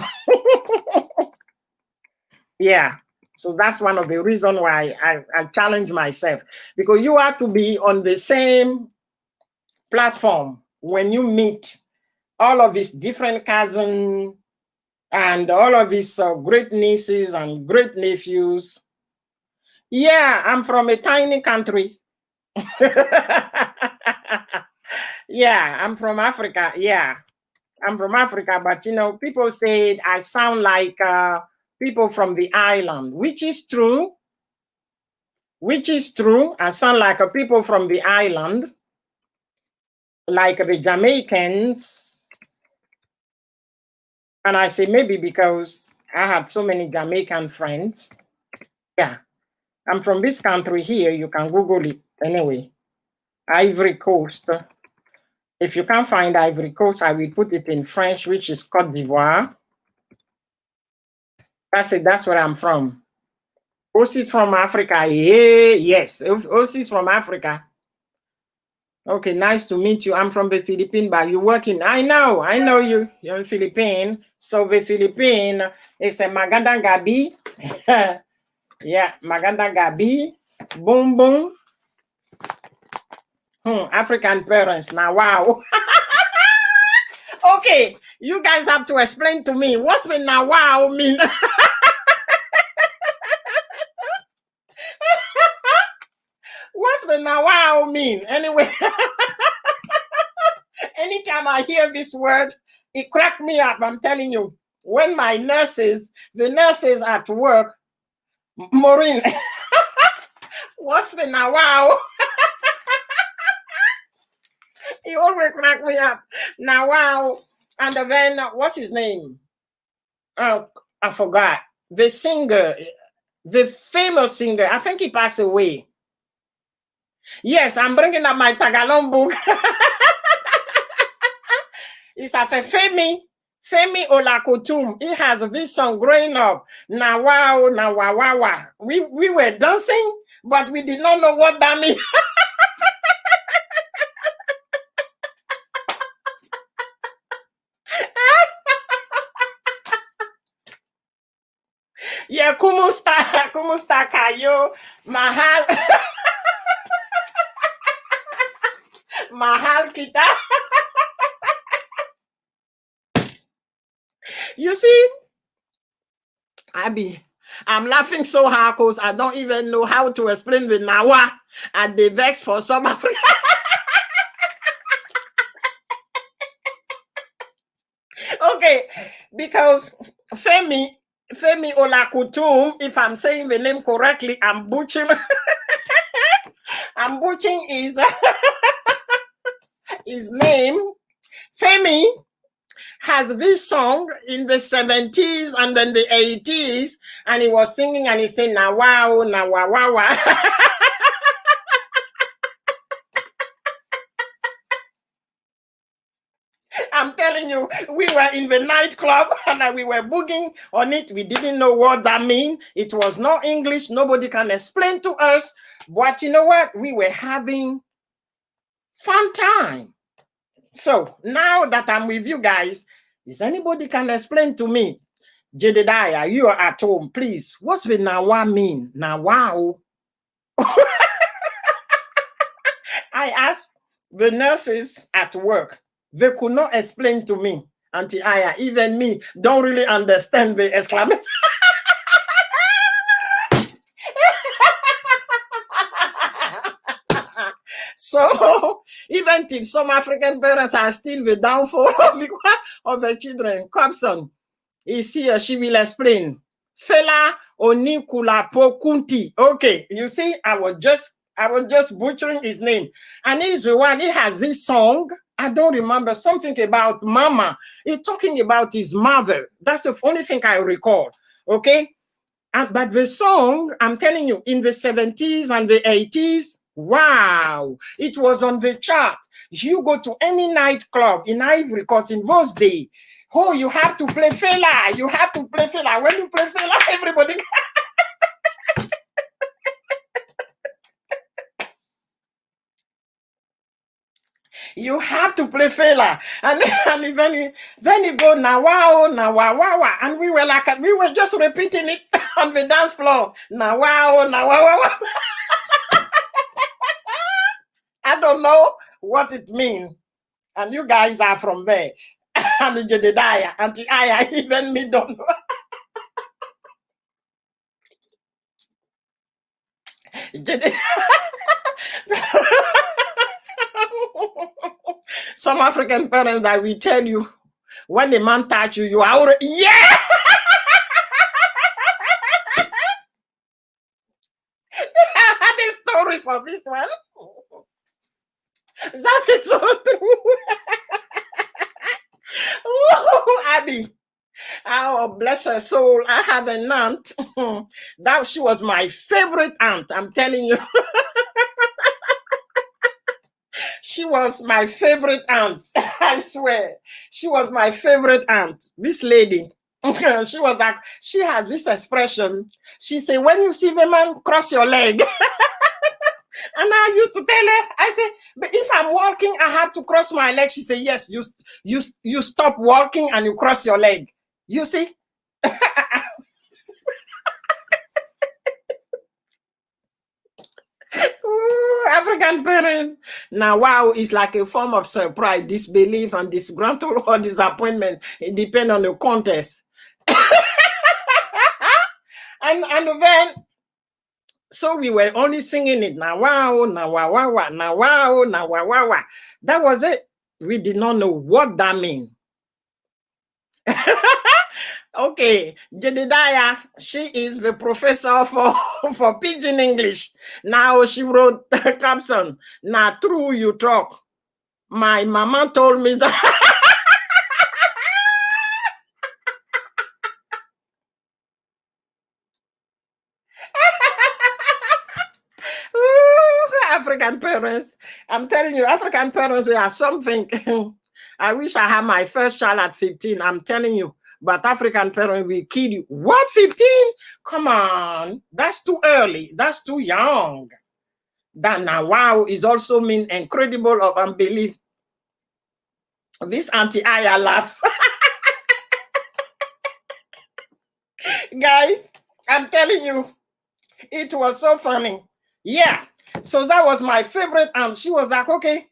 Yeah. So that's one of the reasons why I challenge myself, because you have to be on the same platform when you meet all of these different cousins and all of these great nieces and great nephews. Yeah, I'm from a tiny country. Yeah, I'm from Africa. Yeah, I'm from Africa. But, you know, people say I sound like people from the island, which is true. Which is true. I sound like people from the island, like the Jamaicans. And I say maybe because I have so many Jamaican friends. Yeah, I'm from this country here. You can Google it anyway. Ivory Coast. If you can't find Ivory Coast, I will put it in French, which is Côte d'Ivoire. That's it. That's where I'm from. Osis from Africa. Yeah, yes. Osis from Africa. Okay, nice to meet you. I'm from the Philippines, but you're working. I know you. You're in Philippines. So the Philippines is a Magandang Gabi. Yeah, Magandang Gabi. Boom, boom. African parents. Now, wow. Okay, you guys have to explain to me what's the now wow mean. What's the now wow mean? Anyway, anytime I hear this word, it cracked me up. I'm telling you, when the nurses at work, Maureen, what's the now wow? He always crack me up. Now wow. And then what's his name? Oh, I forgot. The singer, the famous singer. I think he passed away. Yes, I'm bringing up my Tagalog book. It's a Femi Olakutum. He has this song growing up. Now wow, now wow, wow, wow. We were dancing, but we did not know what that means. Yeah, kumusta kayo, mahal, mahal kita. You see, I'm laughing so hard because I don't even know how to explain the Nawa and the vex for some Africa. Okay, because Femi Olakutum, if I'm saying the name correctly, I'm butchering. I'm butchering his name. Femi has been sung in the 70s and then the 80s, and he was singing and he said, "Na wow, na wa wa wa." I'm telling you, we were in the nightclub and we were booging on it. We didn't know what that meant. It was not English. Nobody can explain to us. But you know what? We were having fun time. So now that I'm with you guys, is anybody can explain to me? Jedediah, you are at home, please. What's the Nawa mean? Nawa. I asked the nurses at work. They could not explain to me. Auntie Aya, even me, don't really understand the exclamation. So, even if some African parents are still the downfall of the children, Cobson, is he or she will explain. Fela Onikulapo Kunti. Okay, you see, I was just butchering his name. And he's the one, he has this song. I don't remember something about mama. He's talking about his mother. That's the only thing I recall. Okay. But the song, I'm telling you, in the 70s and the 80s, wow, it was on the chart. You go to any nightclub in Ivory Coast in those days, oh, you have to play Fela. You have to play Fela. When you play Fela, everybody. You have to play Fela. And then you go now wow, now wow, wow. And we were just repeating it on the dance floor. Now wow, now wow, wow. I don't know what it means. And you guys are from there. And Jedediah, Auntie Aya, even me don't know. Some African parents that will tell you, when the man touch you, you are already, yeah. I had a story for this one. That's it, so true. Abby, oh, bless her soul. I have an aunt. That she was my favorite aunt. I'm telling you. She was my favorite aunt. I swear. She was my favorite aunt. This lady. She was like, she has this expression. She said, when you see the man, cross your leg. And I used to tell her, I said, but if I'm walking, I have to cross my leg. She said, yes, you stop walking and you cross your leg. You see? Ooh, African parent. Now, wow, it's like a form of surprise, disbelief, and disgruntled or disappointment. It depends on the context. and then, so we were only singing it. Now, wow, now, wow, wow, now, wow, now, wow, wow. That was it. We did not know what that means. Okay, Jedediah, she is the professor for Pidgin English. Now she wrote caption. Now, true you talk. My mama told me that. Ooh, African parents. I'm telling you, African parents, we are something. I wish I had my first child at 15. I'm telling you. But African parents will kill you. What, 15? Come on. That's too early. That's too young. That now, wow, is also mean incredible of unbelief. This Auntie Aya laugh. Guy, I'm telling you, it was so funny. Yeah. So that was my favorite aunt. She was like, okay,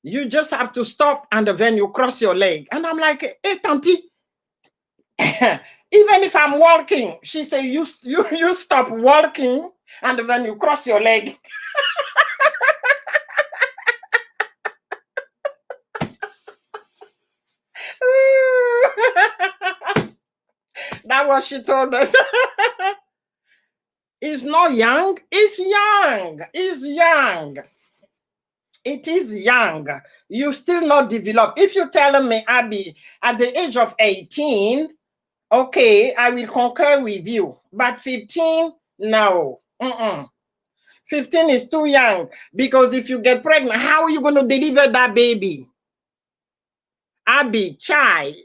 you just have to stop and then you cross your leg. And I'm like, hey, Auntie, even if I'm walking, she said, you stop walking and then you cross your leg. That was she told us. It's not young, it's young, it's young. It is young. You still not developed. If you're telling me, Abby, at the age of 18, okay, I will concur with you. But 15, no. 15 is too young, because if you get pregnant, how are you going to deliver that baby? Abby, child,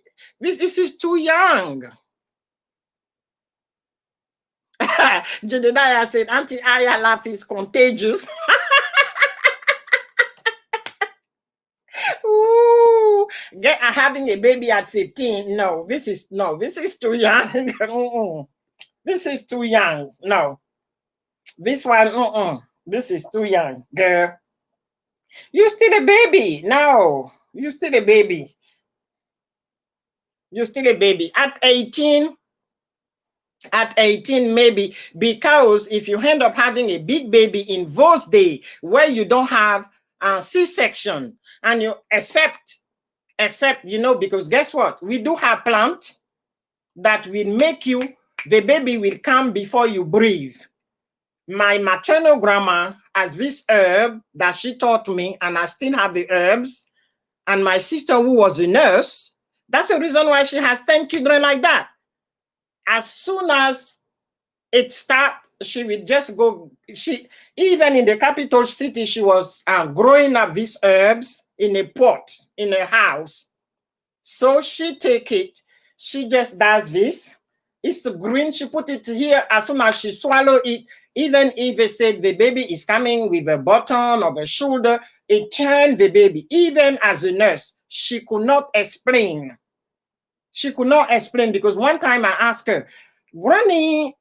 this is too young. Jedediah said, Auntie Aya laugh is contagious. Ooh, having a baby at 15. No, this is too young. This is too young. No. This one, this is too young, girl. You're still a baby. No, you're still a baby. You're still a baby. At 18, maybe, because if you end up having a big baby in those days where you don't have a C-section, and you accept, because guess what? We do have plant that will make you, the baby will come before you breathe. My maternal grandma has this herb that she taught me, and I still have the herbs. And my sister, who was a nurse, that's the reason why she has 10 children like that. As soon as it starts, she would just go, even in the capital city, she was growing up these herbs in a pot, in a house. So she take it, she just does this. It's green, she put it here. As soon as she swallow it, even if they said the baby is coming with a button or a shoulder, it turned the baby. Even as a nurse, she could not explain. She could not explain, because one time I asked her, Granny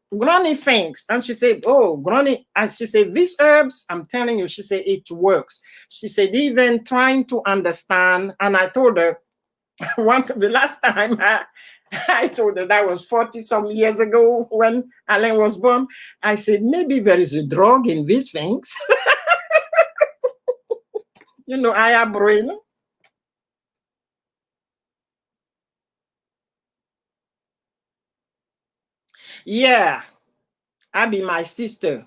thinks, and she said, oh, Granny, and she said, these herbs, I'm telling you, she said, it works. She said, even trying to understand, and I told her, the last time I told her, that was 40 some years ago when Alan was born. I said, maybe there is a drug in these things. You know, I have brain. Yeah, I'll be my sister.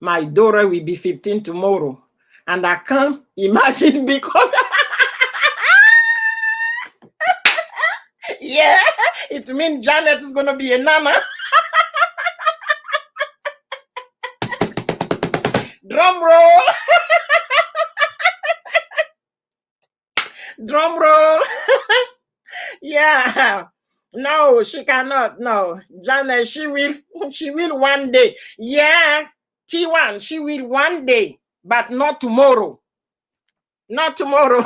My daughter will be 15 tomorrow. And I can't imagine because yeah, it means Janet is going to be a nana. Drum roll. Drum roll. Yeah. No, she cannot. No, Janet, she will one day. Yeah, T1, she will one day, but not tomorrow. Not tomorrow.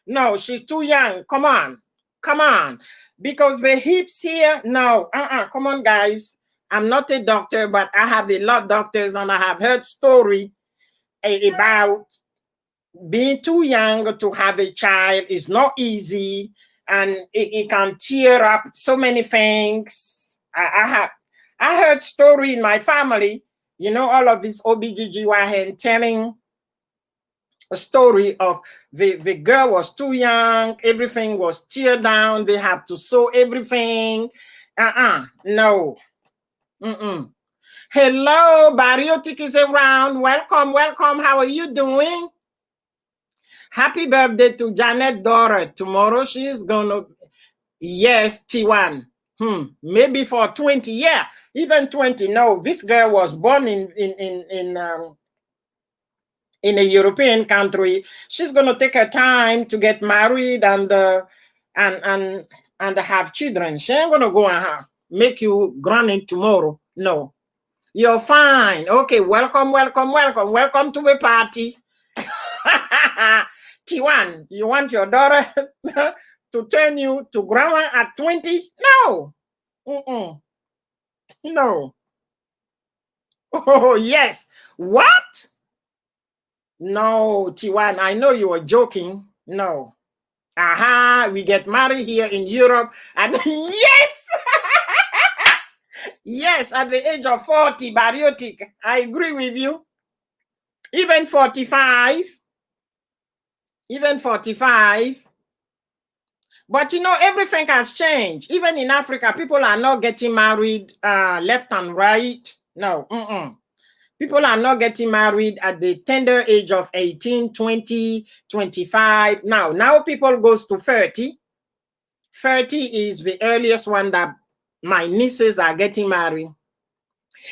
No, she's too young. Come on. Because the hips here, no. Come on, guys. I'm not a doctor, but I have a lot of doctors, and I have heard story about being too young to have a child is not easy, and it can tear up so many things. I heard story in my family, you know, all of this OBGYN telling a story of the girl was too young, everything was teared down, they have to sew everything. No. Hello, Bariotic is around. Welcome. How are you doing? Happy birthday to Janet daughter. Tomorrow she is gonna, yes, T1. Maybe for 20, yeah, even 20. No, this girl was born in a European country. She's gonna take her time to get married and have children. She ain't gonna go and make you granny tomorrow. No, you're fine. Okay, welcome to the party. T1, you want your daughter to turn you to grandma at 20? No. No. Oh, yes. What? No, T1, I know you were joking. No. We get married here in Europe. And yes! Yes, at the age of 40, Bariotic. I agree with you. Even 45. But you know, everything has changed. Even in Africa, people are not getting married left and right. No. People are not getting married at the tender age of 18, 20, 25. Now people goes to 30. 30 is the earliest one that my nieces are getting married.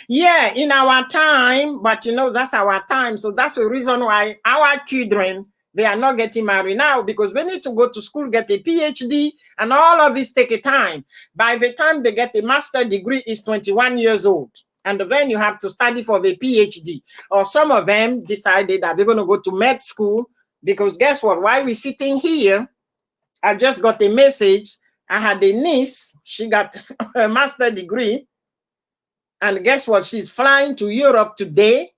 Yeah, in our time, but you know, that's our time. So that's the reason why our children, they are not getting married now, because they need to go to school, get a PhD, and all of this take a time. By the time they get a master's degree, is 21 years old. And then you have to study for the PhD. Or some of them decided that they're going to go to med school, because guess what? While we're sitting here, I just got a message. I had a niece. She got a master's degree. And guess what? She's flying to Europe today,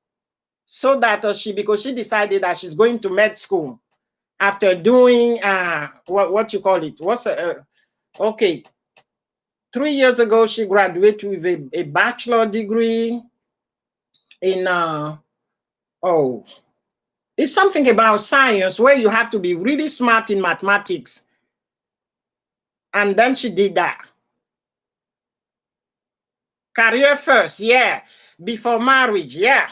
so that because she decided that she's going to med school after doing what you call it? Okay. 3 years ago, she graduated with a bachelor degree in it's something about science where you have to be really smart in mathematics. And then she did that. Career first, yeah. Before marriage, yeah.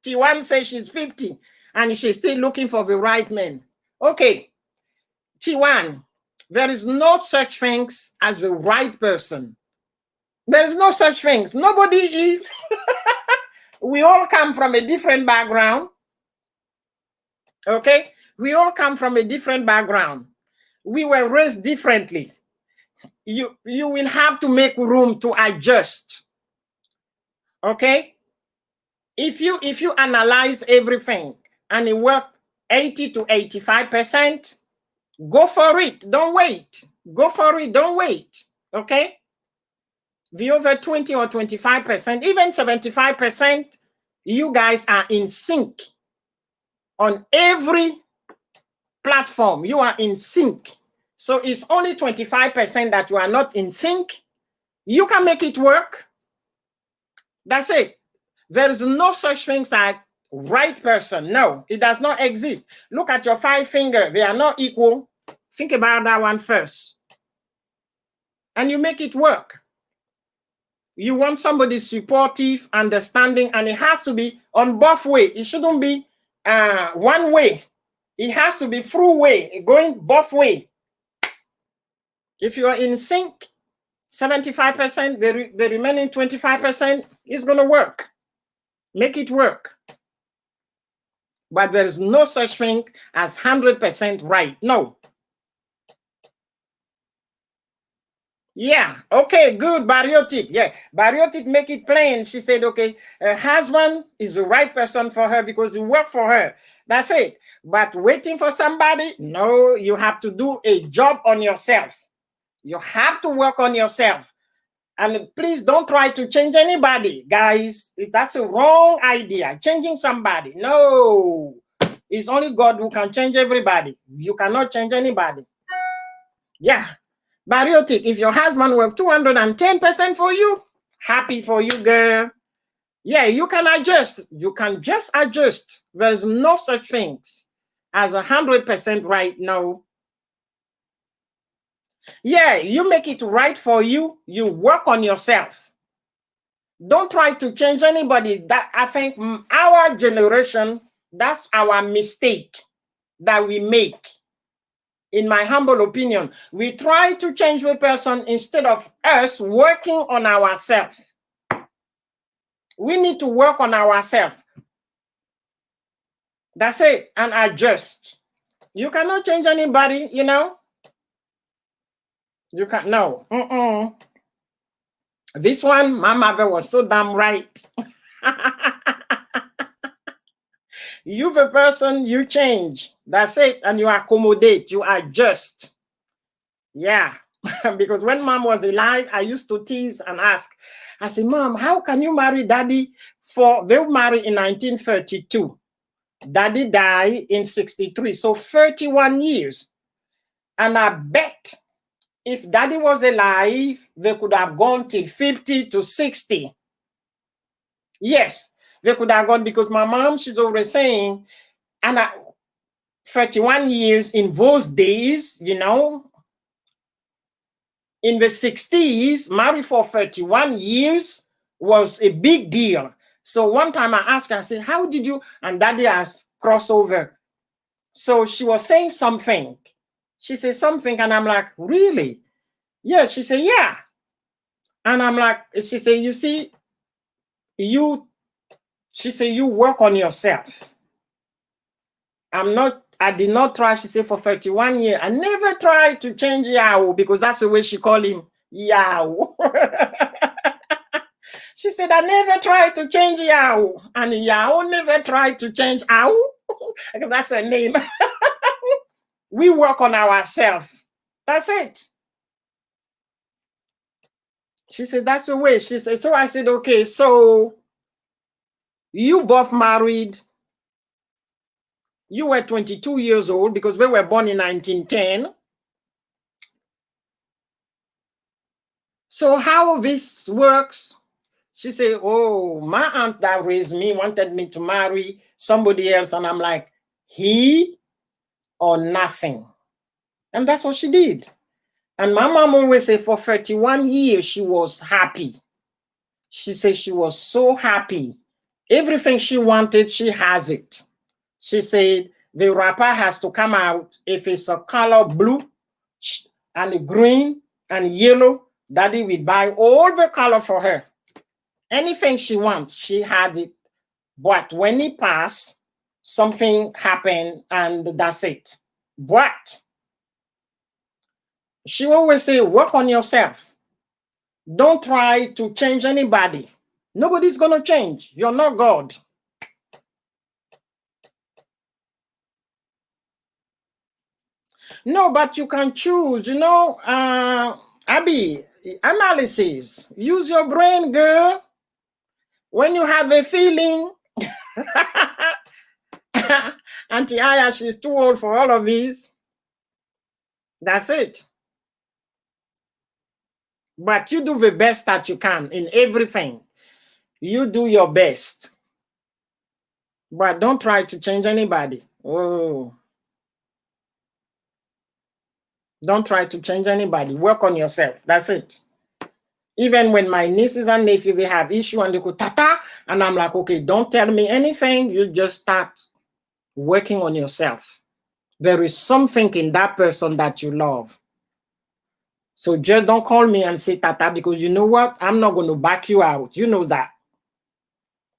T1 says she's 50 and she's still looking for the right man. Okay, T1, there is no such things as the right person. There is no such things. Nobody is. We all come from a different background. Okay? We all come from a different background. We were raised differently. You will have to make room to adjust. Okay? If you analyze everything and it works 80 to 85%, go for it. Don't wait. Go for it. Don't wait. Okay? The over 20 or 25%, even 75%, you guys are in sync. On every platform, you are in sync. So it's only 25% that you are not in sync. You can make it work. That's it. There is no such thing as right person. No, it does not exist. Look at your 5 fingers. They are not equal. Think about that one first. And you make it work. You want somebody supportive, understanding, and it has to be on both ways. It shouldn't be one way. It has to be through way, going both ways. If you are in sync, 75%, the remaining 25% is going to work. Make it work. But there is no such thing as 100% right. No. Yeah. Okay, good. Bariotic. Yeah. Bariotic make it plain. She said, okay, her husband is the right person for her because he worked for her. That's it. But waiting for somebody? No, you have to do a job on yourself. You have to work on yourself. And please don't try to change anybody, guys. That's a wrong idea. Changing somebody. No. It's only God who can change everybody. You cannot change anybody. Yeah. Bariotic, if your husband worked 210% for you, happy for you, girl. Yeah, you can adjust. You can just adjust. There's no such things as 100% right now. Yeah, you make it right for you. You work on yourself. Don't try to change anybody. That I think our generation, that's our mistake that we make. In my humble opinion, we try to change the person instead of us working on ourselves. We need to work on ourselves. That's it. And adjust. You cannot change anybody, you know. You can't. No. This one, my mother was so damn right. You the person, you change. That's it. And you accommodate, you adjust. Yeah. Because when mom was alive, I used to tease and ask. I said, Mom, how can you marry daddy they were married in 1932. Daddy died in 63. So 31 years. And I bet if daddy was alive, they could have gone till 50 to 60. Yes. They could have gone because my mom, she's always saying, and 31 years in those days, you know, In the 60s, married for 31 years was a big deal. So one time I asked her, I said, how did you, and Daddy has crossover. So she was saying something. She said something, and I'm like, really? Yeah. She said, yeah. And I'm like, she said, you see, she said, you work on yourself. I did not try, she said, for 31 years. I never tried to change Yao, because that's the way she called him, Yao. She said, I never tried to change Yao. And Yao never tried to change Ao, because that's her name. We work on ourselves. That's it. She said, that's the way. She said, so I said, okay, so you both married. You were 22 years old, because we were born in 1910. So how this works? She said, oh, my aunt that raised me wanted me to marry somebody else. And I'm like, he or nothing. And that's what she did. And my mom always said for 31 years, she was happy. She said she was so happy. Everything she wanted, she has it. She said the wrapper has to come out. If it's a color blue and green and yellow, Daddy will buy all the color for her. Anything she wants, she had it. But when it passed, something happened and that's it. But she always say, work on yourself. Don't try to change anybody. Nobody's going to change. You're not God. No, but you can choose, Abby, analysis. Use your brain, girl. When you have a feeling, Auntie Aya, she's too old for all of these. That's it. But you do the best that you can in everything. You do your best. But don't try to change anybody. Oh. Don't try to change anybody. Work on yourself. That's it. Even when my nieces and nephews, they have issue and they go, Tata, and I'm like, okay, don't tell me anything. You just start working on yourself. There is something in that person that you love. So just don't call me and say Tata, because you know what? I'm not going to back you out. You know that.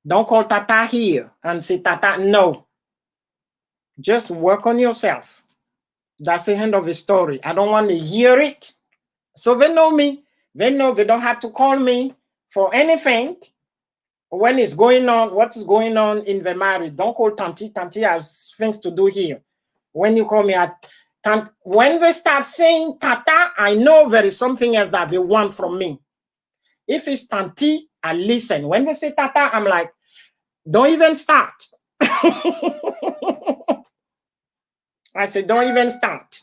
Don't call Tata here and say Tata. No. Just work on yourself. That's the end of the story. I don't want to hear it. So they know me. They know they don't have to call me for anything. When it's going on, what is going on in the marriage? Don't call Tanti. Tanti has things to do here. When you call me when they start saying Tata, I know there is something else that they want from me. If it's Tanti, I listen. When they say Tata, I'm like, don't even start. I say, don't even start.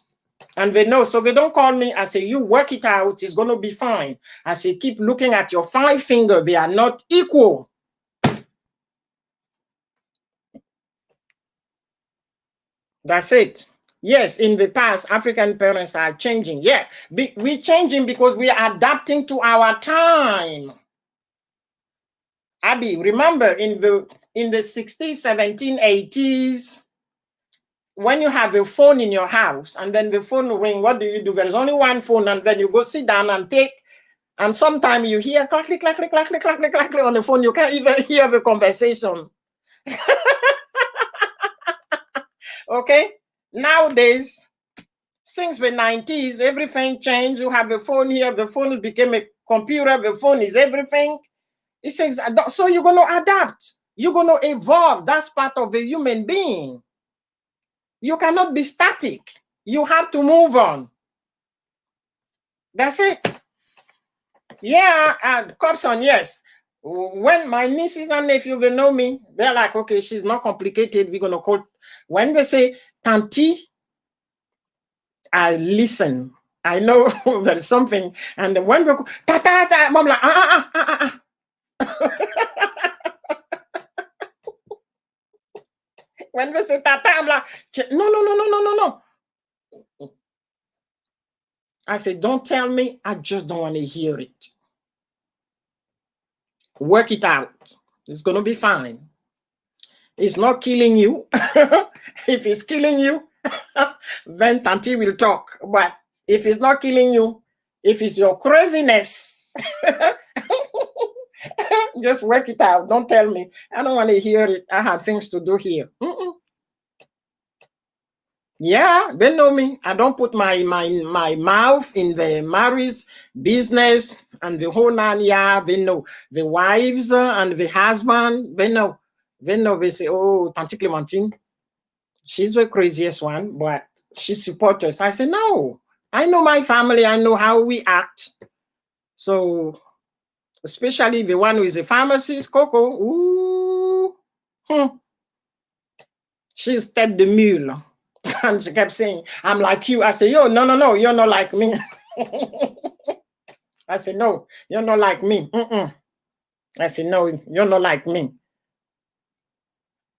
And they know, so they don't call me. I say, you work it out, it's going to be fine. I say, keep looking at your 5 fingers. They are not equal. That's it. Yes, in the past, African parents are changing. Yeah, we're changing because we are adapting to our time. Abby, remember in the 60s, 17, 80s, when you have a phone in your house and then the phone ring, what do? There's only one phone, and then you go sit down and take, and sometimes you hear clack, clack, clack, clack, clack, clack, clack, clack on the phone. You can't even hear the conversation. Okay? Nowadays, since the 90s, everything changed. You have a phone here, the phone became a computer, the phone is everything. It says, so you're going to adapt. You're going to evolve. That's part of the human being. You cannot be static. You have to move on. That's it. Yeah, Cobson, yes. When my nieces and nephews, they know me, they're like, okay, she's not complicated. We're going to call. When they say Tanti, I listen. I know there's something. And when we go, ta-ta-ta, I'm like, When we say tata, I'm like, no. I said, don't tell me. I just don't want to hear it. Work it out. It's going to be fine. It's not killing you. If it's killing you, then Tanti will talk. But if it's not killing you, if it's your craziness, just work it out. Don't tell me. I don't want to hear it. I have things to do here. Yeah, they know me. I don't put my mouth in the marriage business and the whole nine. Yeah, they know the wives and the husband. They know. They know. They say, "Oh, Tante Clementine, she's the craziest one, but she supports us." I say, "No, I know my family. I know how we act." So, especially the one who is a pharmacist, Coco. Ooh, she's Ted the mule. And she kept saying, I'm like you. I said, yo, no, you're not like me. I said, no, you're not like me. I said, no, you're not like me.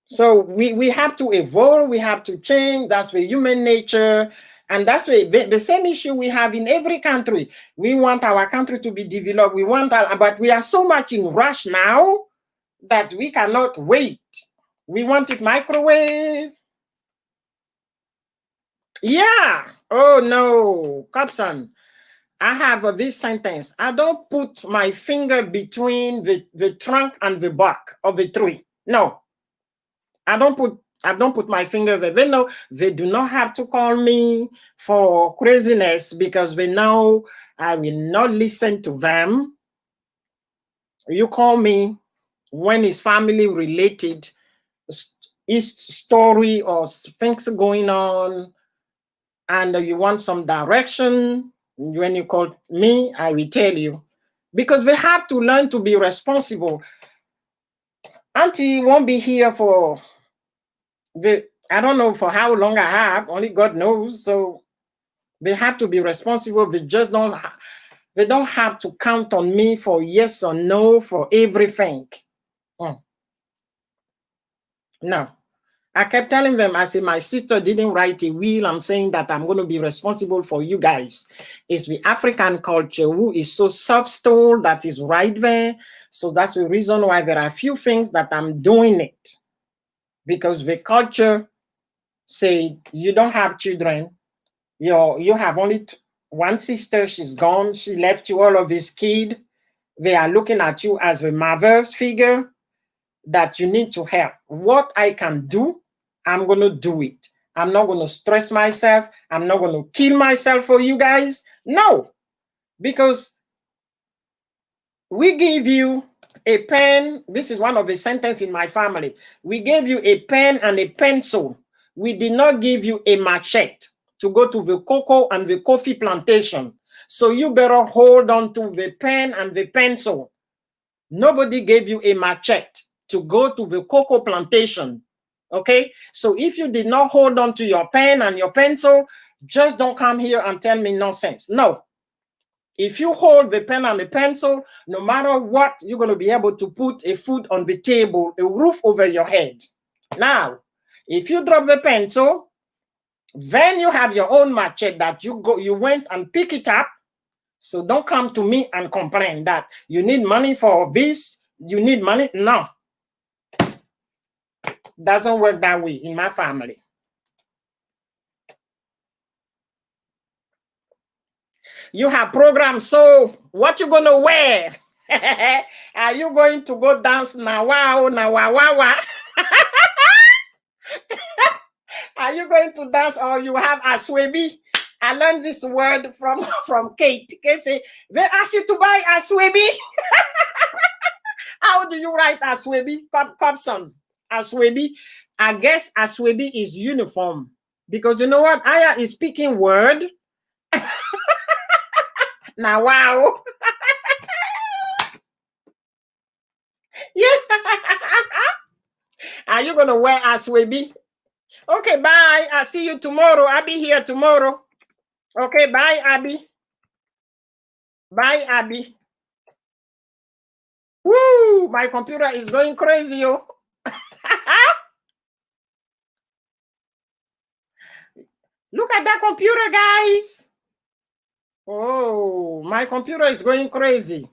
So we have to evolve, we have to change. That's the human nature. And that's the same issue we have in every country. We want our country to be developed. We want that, but we are so much in rush now that we cannot wait. We want it microwave. Yeah. Oh no, Copson. I have this sentence. I don't put my finger between the trunk and the bark of the tree. No. I don't put my finger there. They know they do not have to call me for craziness because they know I will not listen to them. You call me when it's family related, story or things going on, and you want some direction. When you call me, I will tell you. Because we have to learn to be responsible. Auntie won't be here for I don't know for how long I have, only God knows. So they have to be responsible. They don't have to count on me for yes or no for everything. No. I kept telling them, I said, my sister didn't write a will. I'm saying that I'm going to be responsible for you guys. It's the African culture who is so subtle that is right there. So that's the reason why there are a few things that I'm doing it. Because the culture say you don't have children. You have only one sister. She's gone. She left you all of these kids. They are looking at you as the mother figure that you need to help. What I can do, I'm going to do it. I'm not going to stress myself. I'm not going to kill myself for you guys. No, because we give you a pen. This is one of the sentences in my family. We gave you a pen and a pencil. We did not give you a machete to go to the cocoa and the coffee plantation. So you better hold on to the pen and the pencil. Nobody gave you a machete to go to the cocoa plantation. Okay? So if you did not hold on to your pen and your pencil, just don't come here and tell me nonsense. No. If you hold the pen and the pencil, no matter what, you're going to be able to put a food on the table, a roof over your head. Now, if you drop the pencil, then you have your own machete that you went and pick it up. So don't come to me and complain that you need money for this, you need money. No. Doesn't work that way in my family. You have programs, so what you gonna wear? Are you going to go dance nawawa? Are you going to dance or you have aswebi? I learned this word from Kate. Kate say, they ask you to buy aswebi. How do you write aswebi? Copson. Aswebi. I guess aswebi is uniform. Because you know what? Aya is speaking word. Now, wow. Yeah. Are you going to wear aswebi? Okay, bye. I'll see you tomorrow. I'll be here tomorrow. Okay, bye, Abby. Bye, Abby. Woo! My computer is going crazy, yo. Look at that computer, guys. Oh, my computer is going crazy.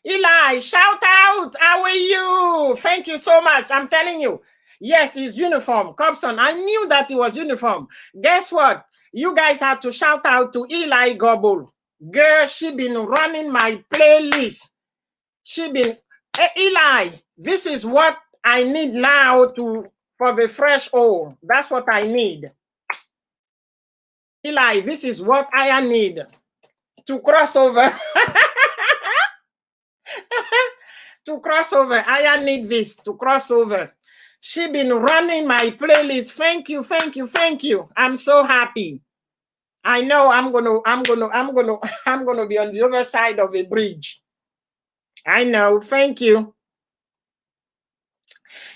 Eli, shout out. How are you? Thank you so much. I'm telling you. Yes, it's uniform. Cobson, I knew that it was uniform. Guess what? You guys have to shout out to Eli Gobble. Girl, she been running my playlist. She been, hey, Eli, this is what I need now for the fresh oil. That's what I need. Eli, this is what I need to cross over. To cross over. I need this to cross over. She been running my playlist. Thank you, thank you, thank you. I'm so happy. I know I'm gonna be on the other side of the bridge. I know. Thank you.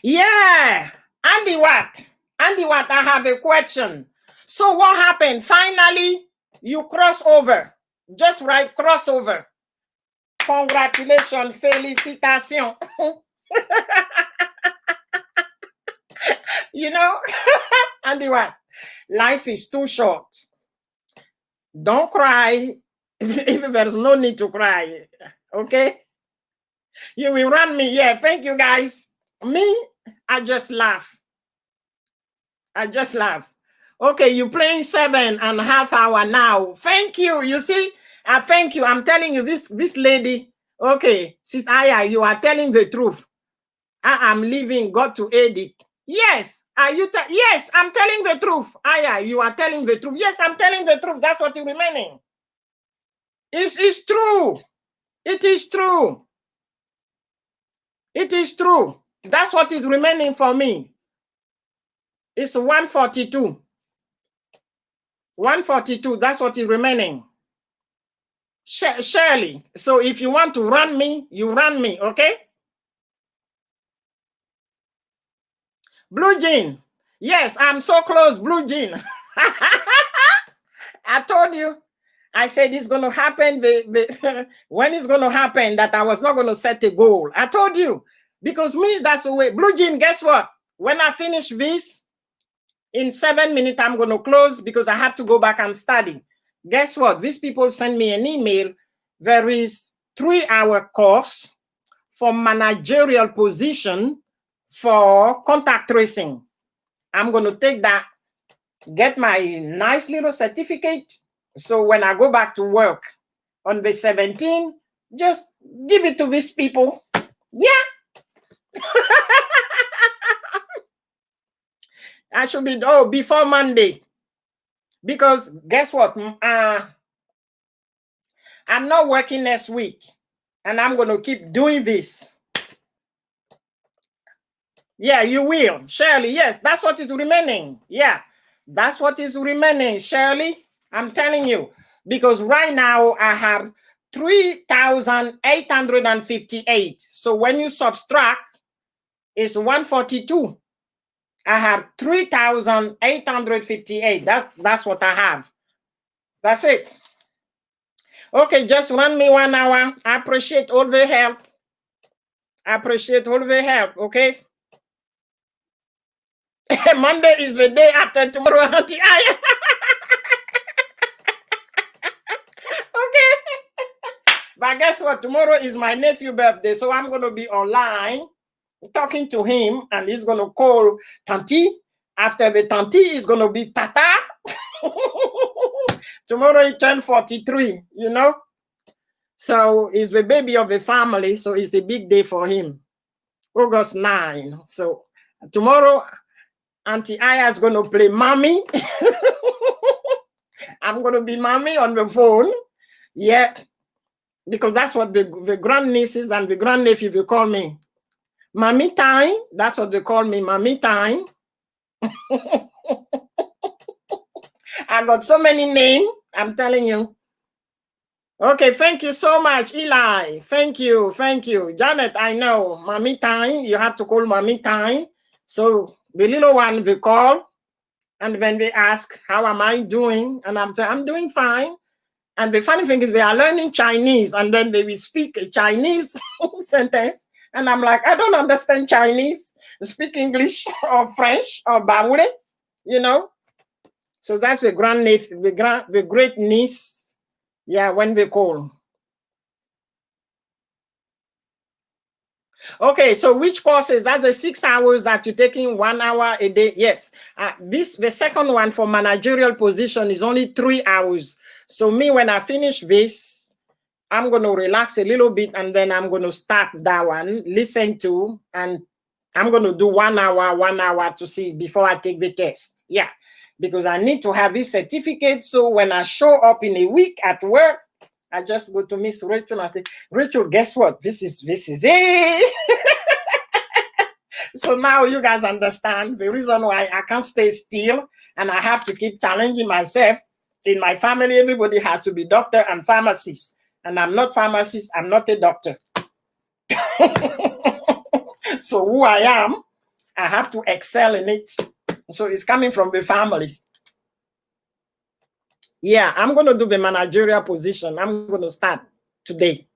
Yeah. Andy Watt. Andy Watt, I have a question. So what happened? Finally, you cross over. Just right, crossover. Congratulations, félicitations. You know, Andy Watt, life is too short. Don't cry if there's no need to cry. Okay? You will run me. Yeah, thank you guys. Me, I just laugh. I just laugh. Okay, you're playing 7.5 hours now. Thank you. You see, thank you. I'm telling you, this lady. Okay, Sis Aya, you are telling the truth. I am leaving God to aid it. Yes. Are you? Yes, I'm telling the truth. Aya, you are telling the truth. Yes, I'm telling the truth. That's what is remaining. It's true. It is true. It is true. That's what is remaining for me. It's 142. 142. That's what is remaining. Shirley. So if you want to run me, you run me, okay? Blue Jean. Yes, I'm so close, Blue Jean. I told you. I said it's going to happen. When it's going to happen, that I was not going to set a goal. I told you. Because me, that's the way. Blue Jean, guess what? When I finish this, in 7 minutes, I'm going to close because I have to go back and study. Guess what? These people send me an email. There is 3-hour course for managerial position for contact tracing. I'm going to take that, get my nice little certificate. So when I go back to work on the 17th, just give it to these people. Yeah. I should be, before Monday. Because guess what? I'm not working next week. And I'm going to keep doing this. Yeah, you will. Shirley, yes, that's what is remaining. Yeah, that's what is remaining, Shirley. I'm telling you. Because right now I have 3,858. So when you subtract, it's 142. I have 3,858. That's what I have. That's it. Okay, just run me 1 hour. I appreciate all the help. I appreciate all the help, okay? Monday is the day after tomorrow, Auntie Aya. Okay. But guess what? Tomorrow is my nephew's birthday, so I'm going to be online talking to him, and he's going to call Tanti. After the Tanti, is going to be Tata. Tomorrow he turned 43, you know? So he's the baby of the family, so it's a big day for him. August 9. So tomorrow, Auntie Aya is going to play mommy. I'm going to be mommy on the phone. Yeah, because that's what the grandnieces and the grandnephew will call me. Mommy time. That's what they call me, mommy time. I got so many names, I'm telling you. Okay, thank you so much, Eli. Thank you, thank you. Janet, I know, mommy time. You have to call mommy time. So the little one will call, and when they ask, how am I doing? And I'm saying, I'm doing fine. And the funny thing is they are learning Chinese, and then they will speak a Chinese sentence. And I'm like, I don't understand Chinese. Speak English or French or Baoulé, you know? So that's the great niece, Yeah, when we call. Okay, so which courses? That's the 6 hours that you're taking 1 hour a day. Yes. The second one for managerial position is only 3 hours. So me, when I finish this, I'm going to relax a little bit and then I'm going to start that one, listen to, and I'm going to do 1 hour to see before I take the test. Yeah, because I need to have this certificate. So when I show up in a week at work, I just go to Miss Rachel and I say, Rachel, guess what? This is it. So now you guys understand the reason why I can't stay still and I have to keep challenging myself. In my family, everybody has to be doctor and pharmacist. And I'm not pharmacist, I'm not a doctor. So who I am, I have to excel in it. So it's coming from the family. Yeah, I'm going to do the managerial position. I'm going to start today.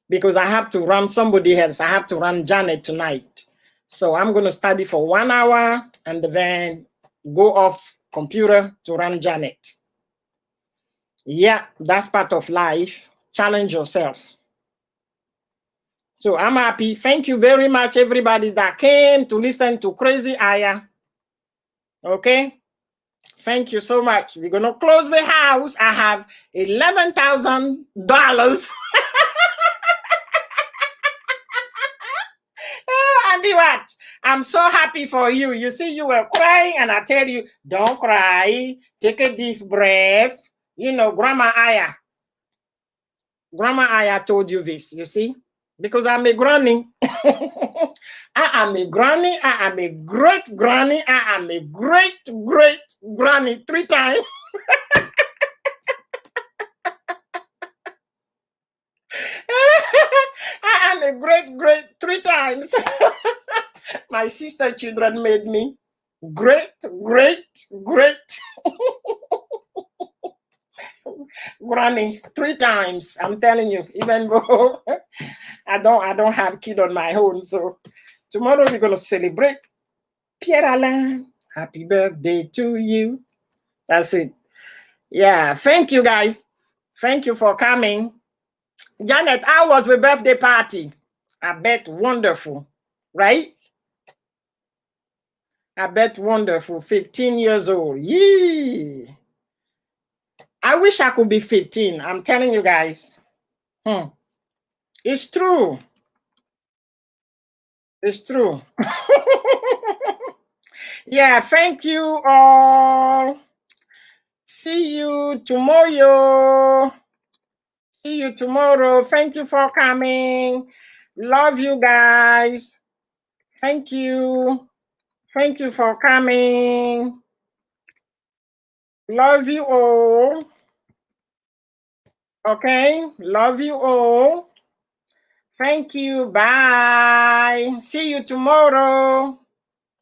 Because I have to run somebody else. I have to run Janet tonight. So I'm going to study for 1 hour and then go off computer to run Janet. Yeah, that's part of life. Challenge yourself. So I'm happy. Thank you very much, everybody that came to listen to Crazy Aya. Okay? Thank you so much. We're going to close the house. I have $11,000. Andy, what? I'm so happy for you. You see, you were crying, and I tell you, don't cry. Take a deep breath. You know, Grandma Aya told you this, you see? Because I'm a granny. I am a granny. I am a great granny. I am a great granny 3 times. I am a great 3 times. My sister children made me great. Granny 3 times. I'm telling you, even though I don't have kid on my own. So tomorrow we're gonna celebrate Pierre Alain. Happy birthday to you. That's it. Yeah, thank you guys. Thank you for coming. Janet, how was the birthday party? I bet wonderful, right? I bet wonderful. 15 years old. Yee. I wish I could be 15. I'm telling you guys. It's true. It's true. Yeah, thank you all. See you tomorrow. See you tomorrow. Thank you for coming. Love you guys. Thank you. Thank you for coming. Love you all. Okay, love you all. Thank you. Bye. See you tomorrow.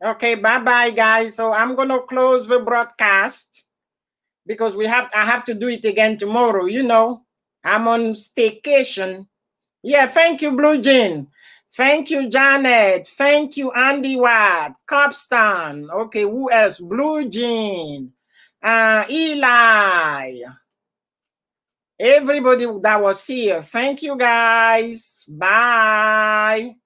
Okay, bye-bye, guys. So I'm going to close the broadcast because I have to do it again tomorrow. You know, I'm on staycation. Yeah, thank you, Blue Jean. Thank you, Janet. Thank you, Andy Watt. Copston. Okay, who else? Blue Jean. Eli. Everybody that was here. Thank you, guys. Bye.